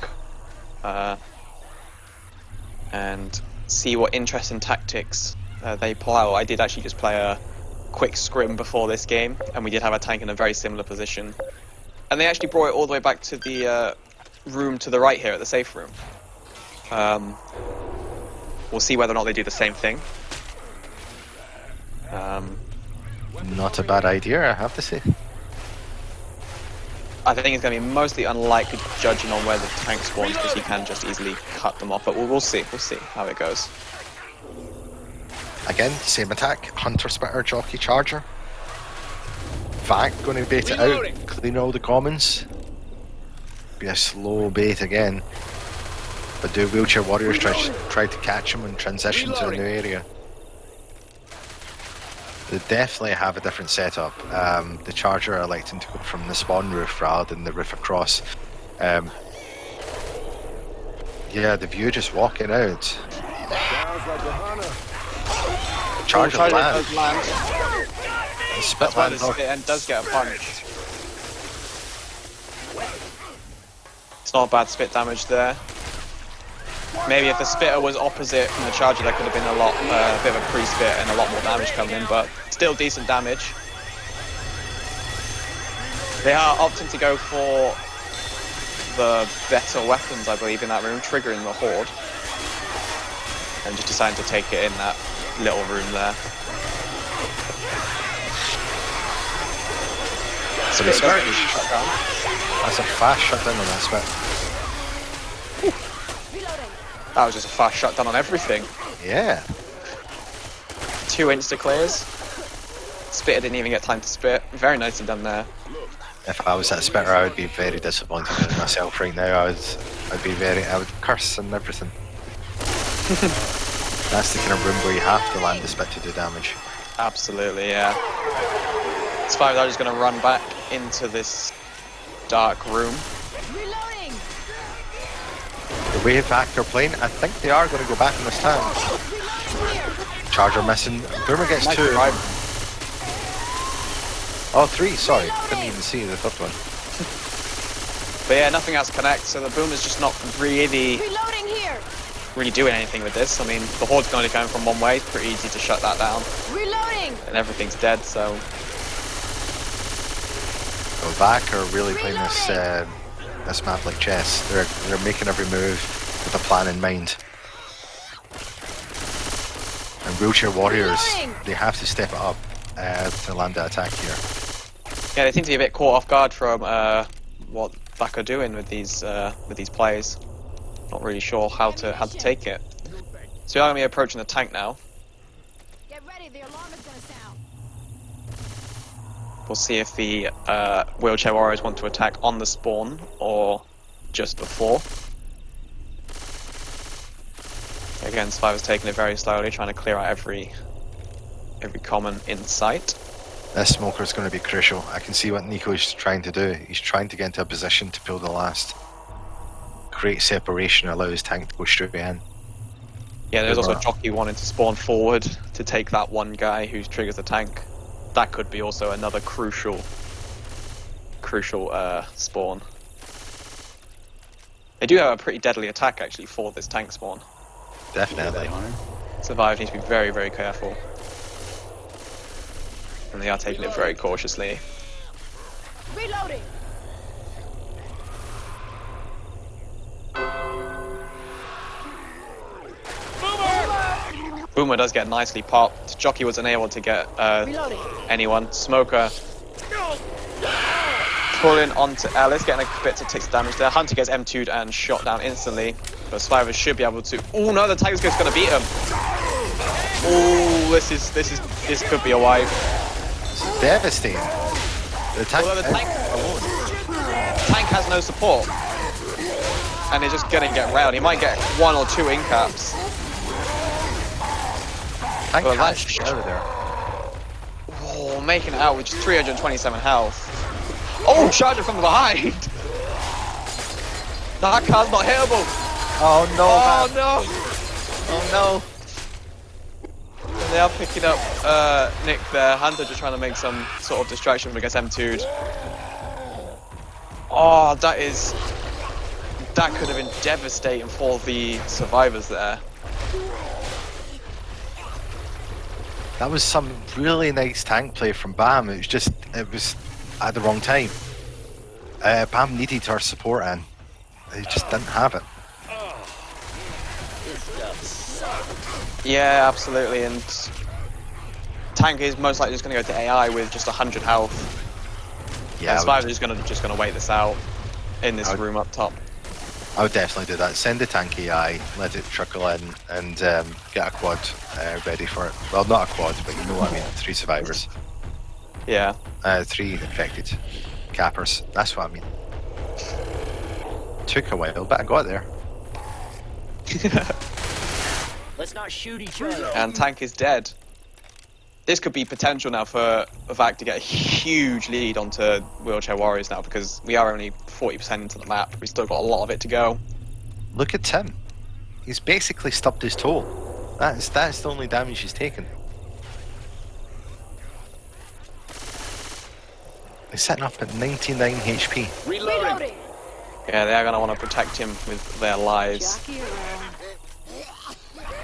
And see what interesting tactics they pull out. I did actually just play a quick scrim before this game, and we did have a tank in a very similar position. And they actually brought it all the way back to the room to the right here at the safe room. We'll see whether or not they do the same thing. Not a bad idea, I have to say. I think it's going to be mostly unlikely judging on where the tank spawns, because you can just easily cut them off. But we'll see. We'll see how it goes. Again, same attack. Hunter, Spitter, Jockey, Charger. Vac going to bait it out, clean all the commons. Be a slow bait again. But do Wheelchair Warriors try to catch him and transition to a new area? They definitely have a different setup. The Charger are electing to go from the spawn roof rather than the roof across. Yeah, the view just walking out. Charger does land. Spit Well, lands and does get a punch. It's not bad spit damage there. Maybe if the spitter was opposite from the Charger, there could have been a bit of a pre-spit and a lot more damage coming in, but still decent damage. They are opting to go for the better weapons, I believe, in that room, triggering the Horde, and just deciding to take it in that little room there. So Spit the does Spitter, get shut down. that's a fast shutdown on that Spit. That was just a fast shutdown on everything. Yeah. 2 insta-clears. Spitter didn't even get time to spit. Very nicely done there. If I was that Spitter, I would be very disappointed in myself right now. I would curse and everything. That's the kind of room where you have to land the Spit to do damage. Absolutely, yeah. Survivors are just going to run back into this dark room. Reloading. The way Vac are playing, I think they are going to go back in this time. Charger missing. Boomer gets Nice 2. drive. Oh, 3, sorry. Couldn't even see the third one. But yeah, nothing else connects, so the Boomer's just not really Reloading here. doing anything with this. I mean, the Horde's only coming from one way. It's pretty easy to shut that down. Reloading. And everything's dead, so... So Vac are really playing this map like chess. They're making every move with a plan in mind. And Wheelchair Warriors, they have to step it up to land that attack here. Yeah, they seem to be a bit caught off guard from what Vac are doing with these plays. Not really sure how to take it. So we are going to be approaching the tank now. Get ready. The alarm is gonna sound. We'll see if the Wheelchair Warriors want to attack on the spawn or just before. Again, Survivor's taking it very slowly, trying to clear out every common in sight. This smoker is going to be crucial. I can see what Nico is trying to do. He's trying to get into a position to pull the last. Create separation, allow his tank to go straight in. Yeah, there's also a jockey wanting to spawn forward to take that one guy who triggers the tank. That could be also another crucial spawn. They do have a pretty deadly attack actually for this tank spawn. Definitely. Survivors need to be very, very careful. And they are taking it very cautiously. Reloading. Boomer does get nicely popped. Jockey was unable to get Reloading. anyone. Smoker pulling onto Ellis, getting a bit of ticks of damage there. Hunter gets M2'd and shot down instantly. But Survivors should be able to. Oh no, the Tiger's going to beat him. Oh, this could be a wipe. It's devastating. The tank, Although the tank has no support, and he's just going to get railed. He might get 1 or 2 in-caps. tank well, has that's- to get out of there. Oh, making it out with just 327 health. Oh, charger from behind. That car's not hittable. Oh no! Oh man. no. Oh no! They are picking up Nick there. Hunter just trying to make some sort of distraction when he gets M2'd. Oh, that could have been devastating for the Survivors there. That was some really nice tank play from BAM. It was at the wrong time. BAM needed our support in. They just didn't have it. Yeah, absolutely. And tank is most likely just going to go to AI with just 100 health. Yeah, And Survivors are just going to wait this out in this room up top. I would definitely do that. Send the tank AI, let it trickle in, and get a quad ready for it. Well, not a quad, but you know what I mean. 3 survivors. Yeah. 3 infected cappers. That's what I mean. Took a while, but I got there. Let's not shoot each other. And tank is dead. This could be potential now for VAC to get a huge lead onto Wheelchair Warriors now, because we are only 40% into the map. We've still got a lot of it to go. Look at Tim. He's basically stubbed his toe. That's the only damage he's taken. He's sitting up at 99 HP. Reloading. Yeah, they are going to want to protect him with their lives. Jockey around.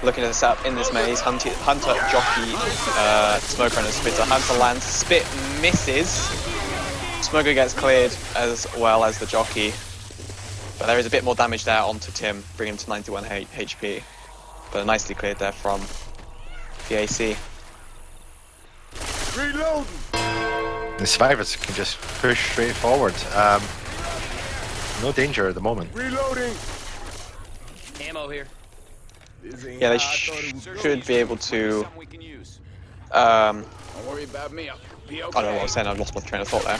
Looking at the setup in this maze, Hunter, Jockey, Smoker and a Spitter. Hunter lands, Spit misses. Smoker gets cleared as well as the Jockey. But there is a bit more damage there onto Tim, bringing him to 91 HP. But nicely cleared there from the AC. Reloading. The survivors can just push straight forward. No danger at the moment. Reloading. Ammo here. Yeah, they should be able to. Something we can use. Don't worry about me. I'll be okay. I don't know what I was saying. I've lost my train of thought there.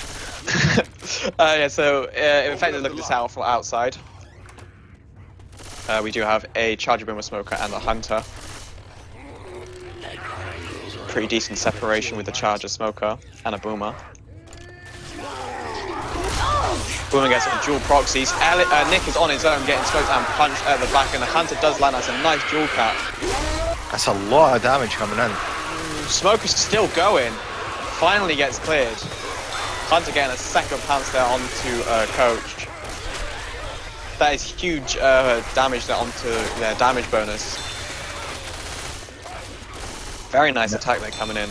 Yeah, so in fact, look at this out from outside. We do have a Charger Boomer Smoker and a Hunter. Pretty decent separation with the Charger Smoker and a Boomer. Boomer gets some dual proxies. Nick is on his own, getting smoked and punched at the back, and the Hunter does land as a nice dual cap. That's a lot of damage coming in. Smoker's still going. Finally gets cleared. Hunter getting a second pounce there onto Coach. That is huge damage there onto their damage bonus. Very nice attack there coming in.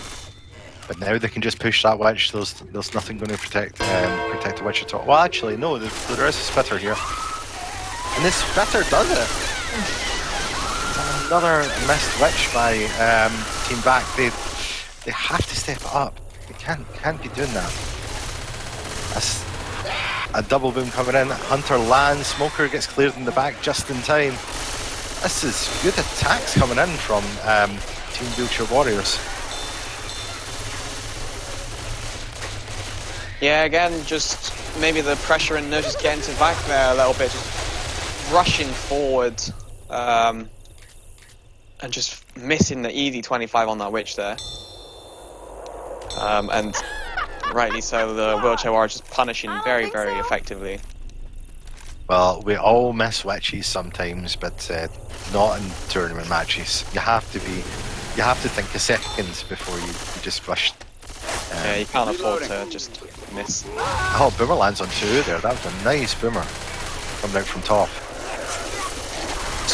But now they can just push that witch. There's nothing going to protect the witch at all. Well, actually, no. There is a spitter here, and this spitter does it. Another missed witch by Team Back. They have to step it up. They can't be doing that. That's a double boom coming in. Hunter lands. Smoker gets cleared in the back just in time. This is good attacks coming in from Team Wheelchair Warriors. Yeah, again, just maybe the pressure and just getting to back there a little bit, just rushing forward, and just missing the easy 25 on that witch there. And rightly so, the Wheelchair Warriors just punishing very, very effectively. Well, we all miss witches sometimes, but not in tournament matches. You have to think a second before you just rush. Yeah, you can't afford to just miss. Oh, Boomer lands on 2 there. That was a nice Boomer coming out from top.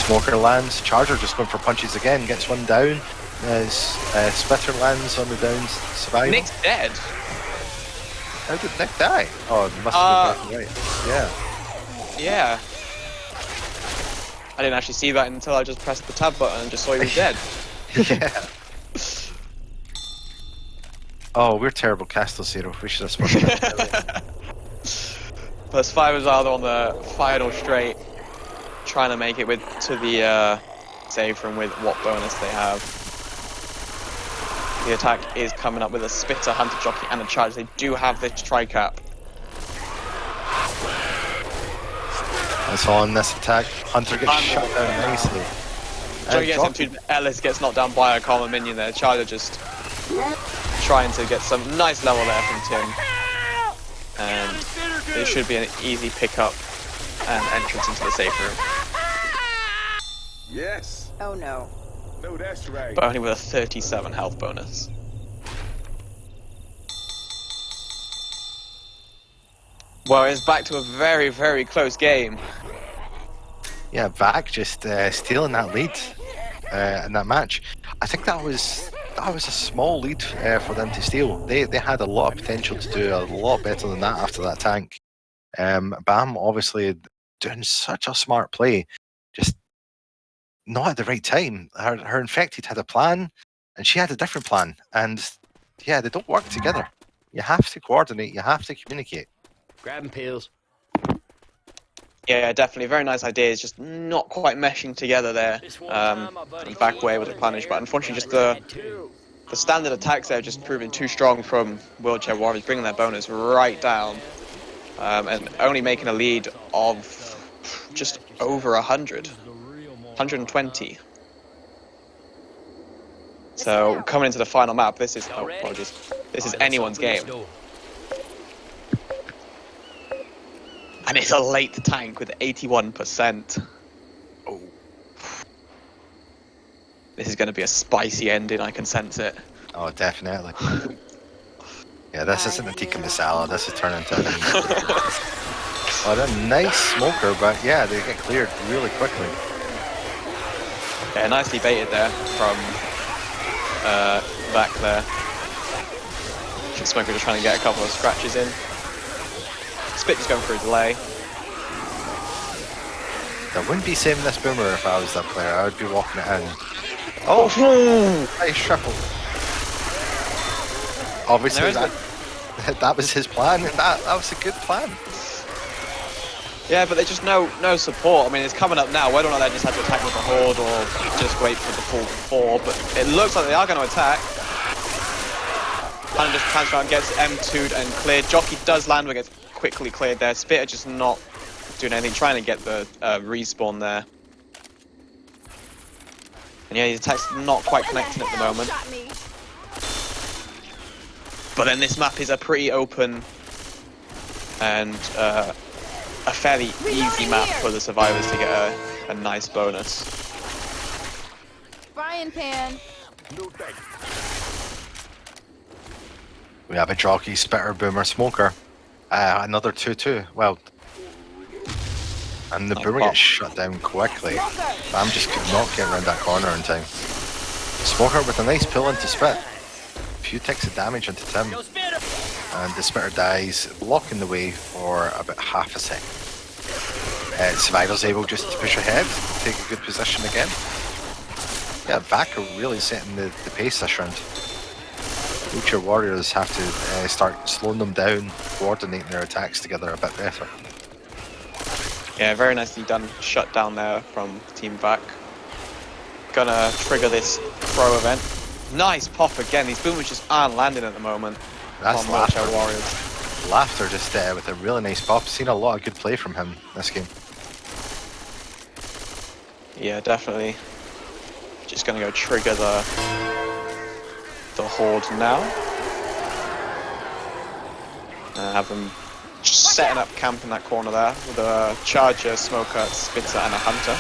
Smoker lands. Charger just going for punches again. Gets one down. Splitter lands on the downs. Survival. Nick's dead. How did Nick die? Oh, it must have been right. Yeah. Yeah. I didn't actually see that until I just pressed the tab button and just saw he was dead. Yeah. Oh, we're terrible Castle Zero. We should have spoken about that. Plus 5 as well on the final straight, trying to make it to the save room with what bonus they have. The attack is coming up with a Spitter, Hunter Jockey, and a charge. They do have the tri-cap. That's all in this attack. Hunter gets shut down nicely. Jockey gets into Ellis, gets knocked down by a common minion there. Charger just trying to get some nice level there from Tim. And it should be an easy pickup and entrance into the safe room. Yes. Oh no. No, that's right. But only with a 37 health bonus. Well, it's back to a very, very close game. Yeah, Vac just stealing that lead in that match. I think that was a small lead for them to steal. They had a lot of potential to do a lot better than that after that tank. Bam obviously doing such a smart play, just not at the right time. Her infected had a plan, and she had a different plan. And yeah, they don't work together. You have to coordinate. You have to communicate. Grabbing pills. Yeah, definitely. Very nice ideas, just not quite meshing together there. Back way with the punish, but unfortunately just the standard attacks there just proving too strong from Wheelchair Warriors, bringing their bonus right down. And only making a lead of just over 100. 120. So coming into the final map, this is apologies. This is anyone's game. And it's a late tank with 81%. Oh. This is going to be a spicy ending, I can sense it. Oh, definitely. Yeah, this isn't a tikka masala. This is turning into a nice smoker, but yeah, they get cleared really quickly. Yeah, nicely baited there from back there. Smoker just trying to get a couple of scratches in. Spit just going through delay. I wouldn't be saving this boomer if I was that player. I would be walking it in. Oh, nice shuffle. Obviously, that was his plan, and that was a good plan. Yeah, but there's just no support. I mean, it's coming up now. Whether or not they just have to attack with the Horde or just wait for the full 4, but it looks like they are going to attack. And just plans around, gets M2'd and cleared. Jockey does land, but gets quickly cleared there. Spitter just not doing anything, trying to get the respawn there. And yeah, his attack's not quite connecting at the moment. But then this map is a pretty open and a fairly easy map for the survivors to get a nice bonus. Frying pan. We have a jockey, spitter, boomer, smoker. Another 2-2. Well, and the boomer gets shut down quickly. Bam just could not get around that corner in time. Smoker with a nice pull into spit. A few ticks of damage into Tim. And the spitter dies, blocking the way for about half a second. Survivor's able just to push ahead, take a good position again. Yeah, Vac are really setting the pace this round. Wheelchair Warriors have to start slowing them down, coordinating their attacks together a bit better. Yeah, very nicely done shut down there from Team Vac. Gonna trigger this throw event. Nice pop again. These boomers just aren't landing at the moment. That's Laughter Laughter. Warriors. Laughter just with a really nice pop. Seen a lot of good play from him this game. Yeah, definitely. Just gonna go trigger the Horde now. Have them setting up camp in that corner there with a Charger, Smoker, Spitter, and a Hunter.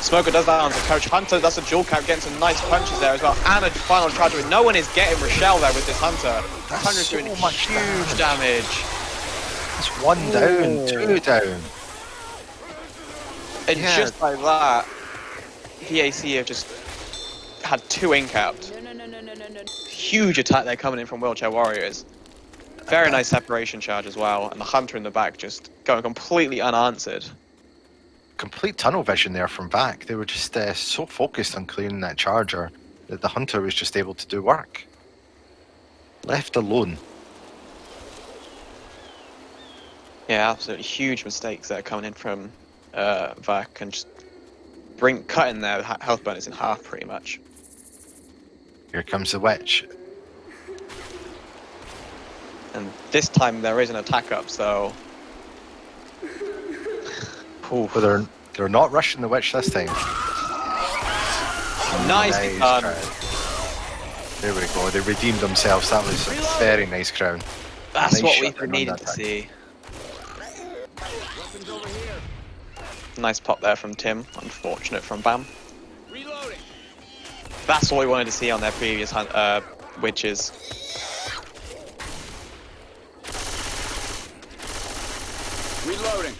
Smoker does that on the coach. Hunter does a dual cap, getting some nice punches there as well, and a final charge with no one is getting Rochelle there with this Hunter. Hunter's so doing much huge damage. It's 1 down, 2 down. And Yeah. just like that, VAC have just had 2 in-capped. Huge attack there coming in from Wheelchair Warriors. Very nice separation charge as well, and the Hunter in the back just going completely unanswered. Complete tunnel vision there from back. They were just so focused on clearing that charger that the Hunter was just able to do work. Left alone. Yeah, absolutely huge mistakes there coming in from Vac, and just cutting their health bonus in half pretty much. Here comes the witch. And this time there is an attack up, so... Oof. But they're not rushing the witch this time. Nicely done. Crown. There we go. They redeemed themselves. That was a very nice crown. That's Nice what shot we've down been on needing that to attack. see. Nice pop there from Tim. Unfortunate from Bam. Reloading. That's what we wanted to see on their previous witches. Reloading.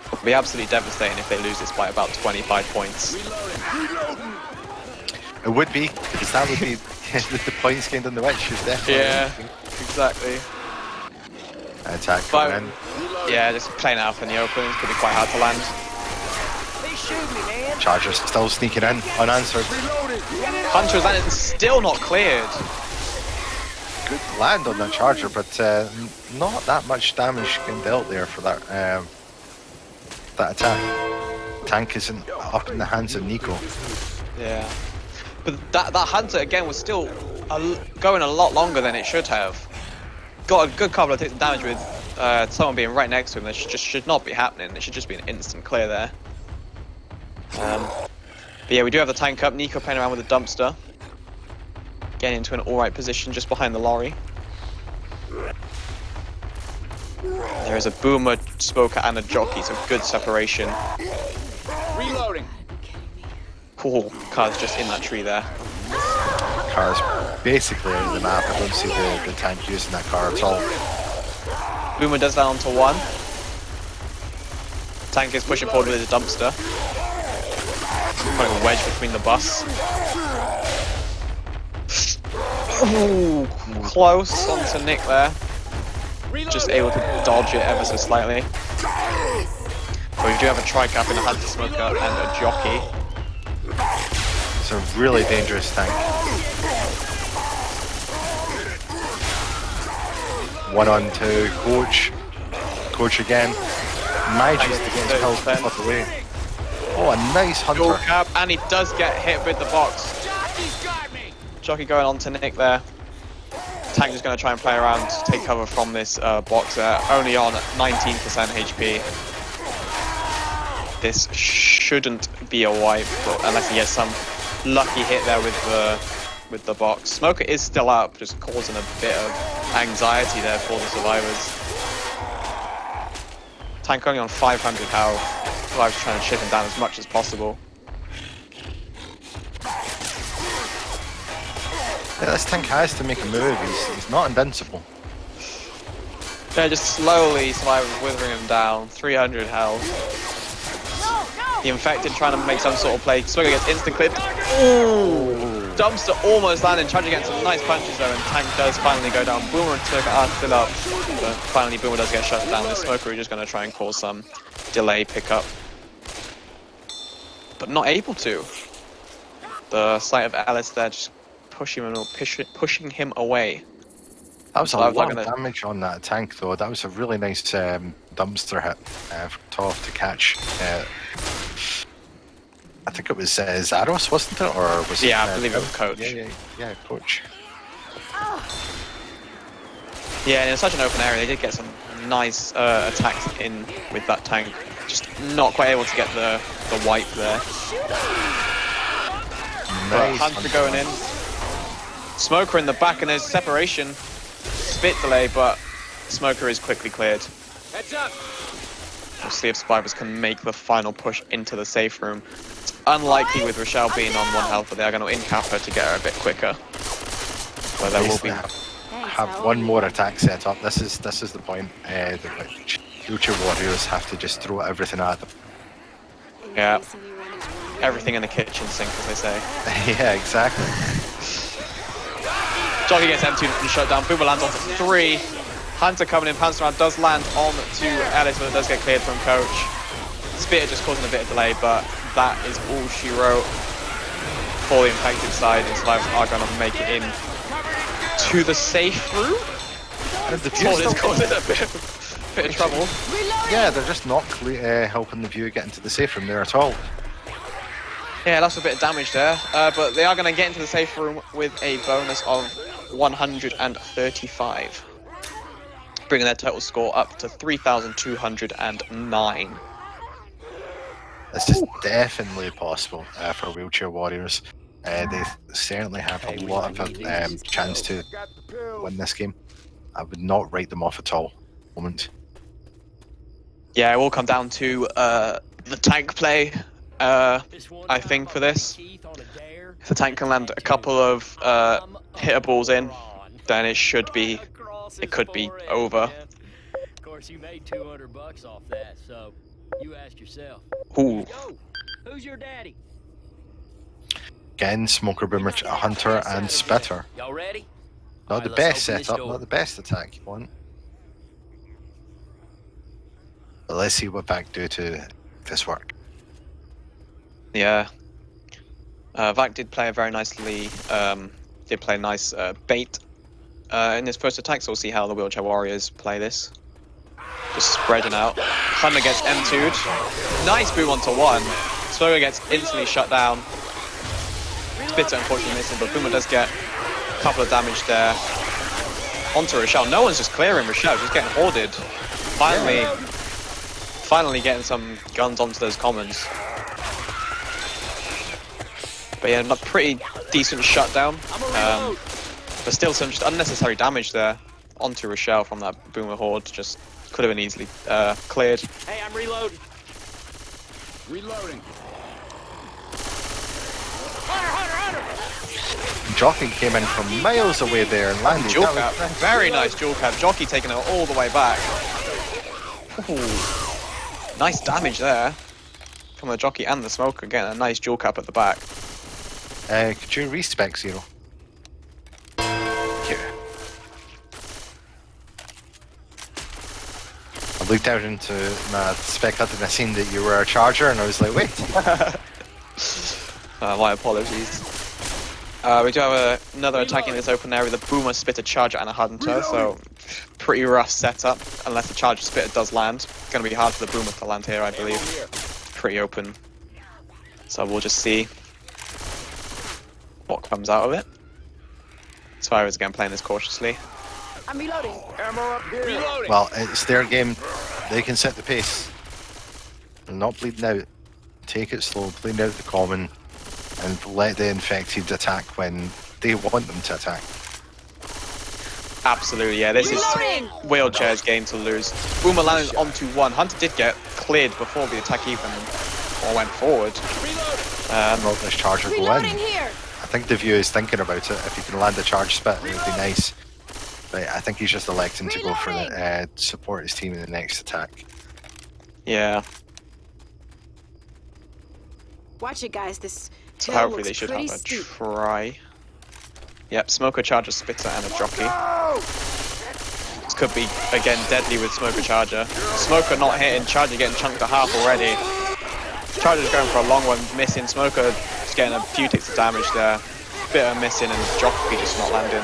It'll be absolutely devastating if they lose this by about 25 points. Reloading. It would be, because that would be the points gained on the witch is definitely. Yeah, exactly. Attack But- coming in. Yeah, just playing out in the open is going to be quite hard to land. They shoot me, man. Charger still sneaking in, unanswered. Hunter's and it's still not cleared. Good land on that charger, but not that much damage getting dealt there for that that attack. Tank isn't up in the hands of Nico. Yeah. But that Hunter, again, was still going a lot longer than it should have. Got a good couple of ticks of damage with someone being right next to him. That just should not be happening. It should just be an instant clear there. But yeah, we do have the tank up. Nico playing around with the dumpster. Getting into an alright position just behind the lorry. There is a boomer, smoker, and a jockey, so good separation. Reloading. Cool, car's just in that tree there. Car's basically out of the map. I don't see the tank using that car at all. Boomer does that onto 1. Tank is pushing forward with his dumpster. Putting a wedge between the bus. Ooh, close onto Nick there. Just able to dodge it ever so slightly. But we do have a tri-cap in a Hunter Smoker and a jockey. It's a really dangerous tank. 1-on-2, coach. Coach again. Manages to get his health put away. Oh, a nice Dual Hunter. cap, and he does get hit with the box. Jockey's got me. Jockey going on to Nick there. Tank just going to try and play around to take cover from this box there. Only on 19% HP. This shouldn't be a wipe, but unless he gets some lucky hit there with the box. Smoker is still up, just causing a bit of anxiety there for the survivors. Tank only on 500 health. Survivors trying to chip him down as much as possible. Yeah, this tank has to make a move. He's not invincible. Yeah, just slowly survivors withering him down. 300 health. The infected trying to make some sort of play. Smoker gets instant clipped. Ooh! Dumpster almost landing, charging against some nice punches though, and Tank does finally go down. Boomer and Smoker are still up, but finally Boomer does get shut down. This Smoker is just going to try and cause some delay pickup, but not able to. The sight of Alice there just pushing him away. That was a I'm lot not of gonna- damage on that tank, though. That was a really nice dumpster hit from Toff to catch. I think it was Zaros, wasn't it? Or was Yeah, it, I believe it was Coach. Yeah, Coach. Yeah, and in such an open area, they did get some nice attacks in with that tank. Just not quite able to get the wipe there. But Nice Hunter going in. Smoker in the back, and there's separation. Bit delay, but Smoker is quickly cleared. Heads up. We'll see if survivors can make the final push into the safe room. It's unlikely with Rochelle being on 1 health, but they are going to in-cap her to get her a bit quicker. But there will be... Have one more attack set up. This is the point. Future Warriors have to just throw everything at them. Yeah. Everything in the kitchen sink, as they say. Yeah, exactly. Jockey gets M2 and shut down. Boomer lands onto 3. Hunter coming in, pounce around, does land on to Ellis, but it does get cleared from Coach. Spitter just causing a bit of delay, but that is all she wrote for the infected side. And Slimes are going to make it in to the safe room. And the Todd View is causing a bit of trouble. yeah, they're just not helping the View get into the safe room there at all. Yeah, that's a bit of damage there, but they are going to get into the safe room with a bonus of 135, bringing their total score up to 3,209. This is definitely possible for Wheelchair Warriors. They certainly have a lot of chance to win this game. I would not write them off at all at the moment. Yeah, it will come down to the tank play, I think, for this. If the tank can land a couple of hitter balls in, then it could be over. Of course, you made $200 off that, so you ask yourself. Ooh. Yo, who's your daddy? Again, Smoker, Boomer, Hunter, and Spitter. Y'all ready? Not the Alright, best let's open this setup, door. not the best attack you want. But let's see what Vac do to this work. Yeah. Vac did play a very nicely, did play a nice bait in his first attack, so we'll see how the Wheelchair Warriors play this. Just spreading out. Hunter gets M2'd. Nice boom onto 1. Swoger gets instantly shut down. Spitter unfortunately missing, but Boomer does get a couple of damage there. Onto Rochelle. No one's just clearing Rochelle, just getting hoarded. Finally getting some guns onto those commons. But yeah, a pretty decent shutdown. But still some just unnecessary damage there onto Rochelle from that Boomer horde. Just could have been easily cleared. Hey, I'm reloading. Reloading. Jockey came in from miles away there and landed. Dual That cap, was- very nice dual cap. Jockey taking it all the way back. Ooh. Nice damage there from the Jockey and the Smoker. Again, a nice dual cap at the back. Could you respec 0? Here. I looked out into my spec hut and I seen that you were a charger and I was like, wait. My apologies. We do have another attack in this open area, the Boomer, Spitter, Charger, and a Hunter, so pretty rough setup, unless the Charger Spitter does land. It's going to be hard for the Boomer to land here, I believe. Pretty open. So we'll just see what comes out of it. Spyro is again playing this cautiously. I'm reloading. Ammo up here. Reloading. Well, it's their game. They can set the pace. They're not bleeding out. Take it slow, bleed out the common, and let the infected attack when they want them to attack. Absolutely, yeah. This is Reloading. Wheelchair's game to lose. Boomer landed onto 1. Hunter did get cleared before the attack even went forward. Not this charger go Reloading in. here. I think the View is thinking about it. If he can land a charge spit, it would be nice. But I think he's just electing to go for the support his team in the next attack. Yeah. Watch it, guys. This So hill hopefully looks they should have pretty a steep. try. Yep, Smoker, Charger, Spitter, and a Jockey. This could be, again, deadly with Smoker, Charger. Smoker not hitting, Charger getting chunked to half already. Charger's going for a long one, missing. Smoker just getting a few ticks of damage there. Spitter missing, and Jockey just not landing.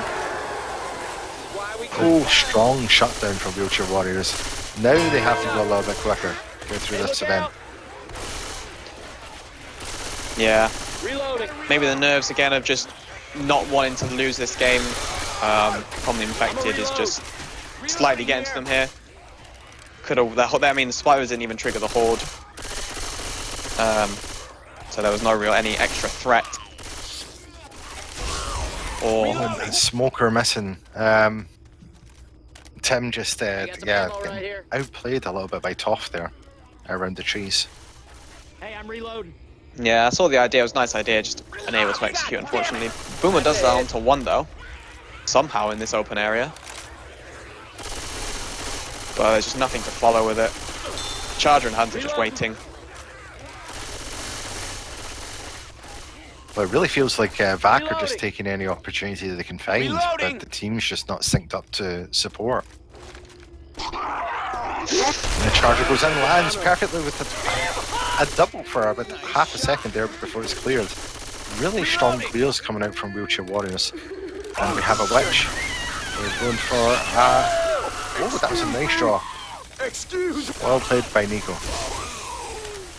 Oh, strong shutdown from Wheelchair Warriors. Now they have to go a little bit quicker. Go through this event. Yeah. Reloading. Maybe the nerves again of just not wanting to lose this game from the infected is just slightly getting to them here. Could have. I mean, the spiders didn't even trigger the horde, so there was no real any extra threat. Or And Smoker missing. Tim just getting outplayed a little bit by Toff there around the trees. Hey, I'm reloading. yeah, I saw the idea. It was a nice idea, just unable to execute. Unfortunately, Boomer does that onto 1 though, somehow in this open area. but there's just nothing to follow with it. Charger and Hunter just waiting. Well, it really feels like VAC are just taking any opportunity that they can find, but the team's just not synced up to support. And the Charger goes in and lands perfectly with a double for about half a second there before it's cleared. Really strong clears coming out from Wheelchair Warriors. And we have a Witch. We're going for oh, that was a nice draw. Well played by Nico.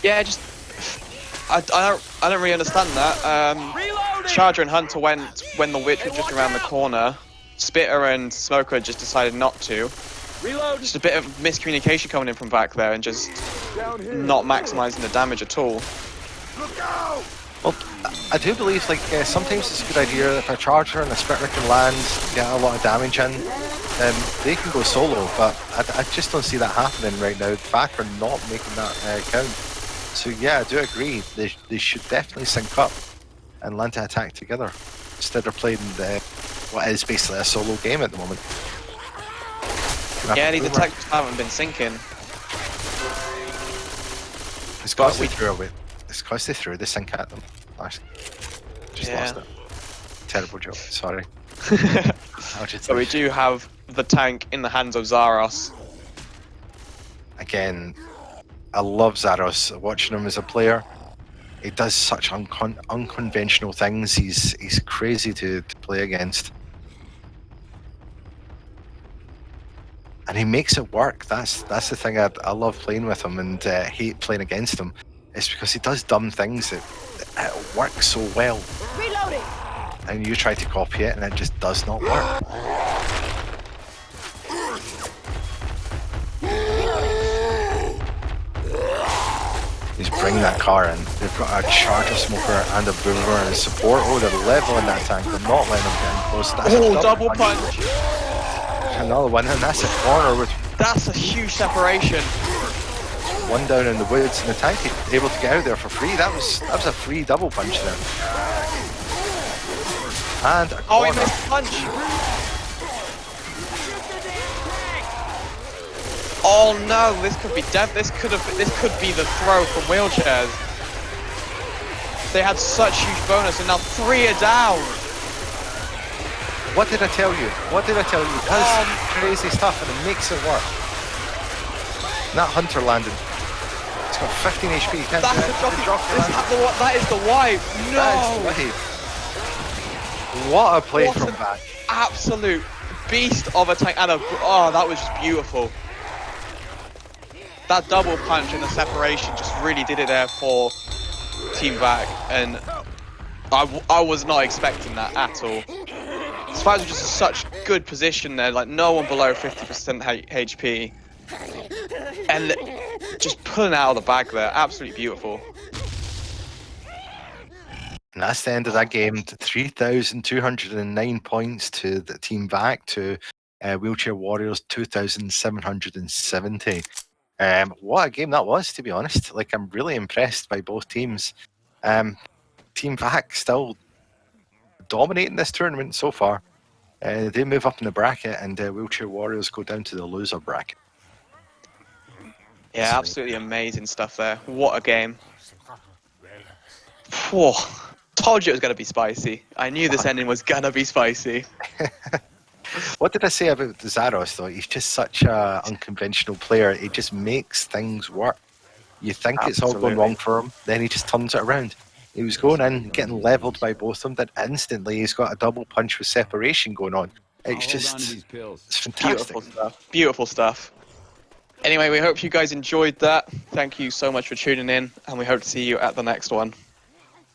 Yeah, just I don't really understand that. Charger and Hunter went when the Witch was just around the corner. Spitter and Smoker just decided not to. Just a bit of miscommunication coming in from back there and just not maximizing the damage at all. Well, I do believe like sometimes it's a good idea if a Charger and a Spitter can land, get a lot of damage in, they can go solo, but I just don't see that happening right now. VAC are not making that count. So yeah, I do agree. They should definitely sync up and land to attack together instead of playing what is basically a solo game at the moment. Yeah, these attacks haven't been sinking. It's because they threw away. It's because they threw the sync at them. Lost it. Terrible joke. Sorry. So we do have the tank in the hands of Zaros. Again, I love Zaros. Watching him as a player, he does such unconventional things. He's crazy to play against. And he makes it work. That's the thing I love playing with him and hate playing against him. It's because he does dumb things that it works so well. Reloading. And you try to copy it and it just does not work. He's bringing that car in. They've got a Charger Smoker and a Boomer and support. Oh, they're leveling that tank. They're not letting him get in close. That's Oh, double punch. Another one, and that's a corner with That's a huge separation. one down in the woods, and the tank able to get out there for free. That was a free double punch there. And a Oh, he corner. missed punch. Oh no, this could be this could be the throw from wheelchairs. They had such huge bonus, and now 3 are down. What did I tell you? What did I tell you? It does crazy stuff and it makes it work. And that Hunter landed. It's got 15 HP. You can't That's do the it. drop. That is the wipe. No. That is the wave. What a play What from an VAC. Absolute beast of a tank. And oh, that was just beautiful. That double punch and the separation just really did it there for Team VAC. And I was not expecting that at all. Spies were just in such good position there, like no one below 50% HP. And just pulling out of the bag there, absolutely beautiful. And that's the end of that game. 3,209 points to the Team VAC, to Wheelchair Warriors 2,770. What a game that was, to be honest. Like, I'm really impressed by both teams. Team VAC still dominating this tournament so far. They move up in the bracket, and Wheelchair Warriors go down to the loser bracket. Yeah, absolutely amazing stuff there. What a game. Whoa. Told you it was going to be spicy. I knew this ending was going to be spicy. What did I say about Zaros, though? He's just such an unconventional player. He just makes things work. You think it's all going wrong for him, then he just turns it around. He was going in, getting leveled by both of them, then instantly he's got a double punch with separation going on. It's just, it's fantastic. Beautiful stuff. Beautiful stuff. Anyway, we hope you guys enjoyed that. Thank you so much for tuning in, and we hope to see you at the next one.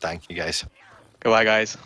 Thank you, guys. Goodbye, guys.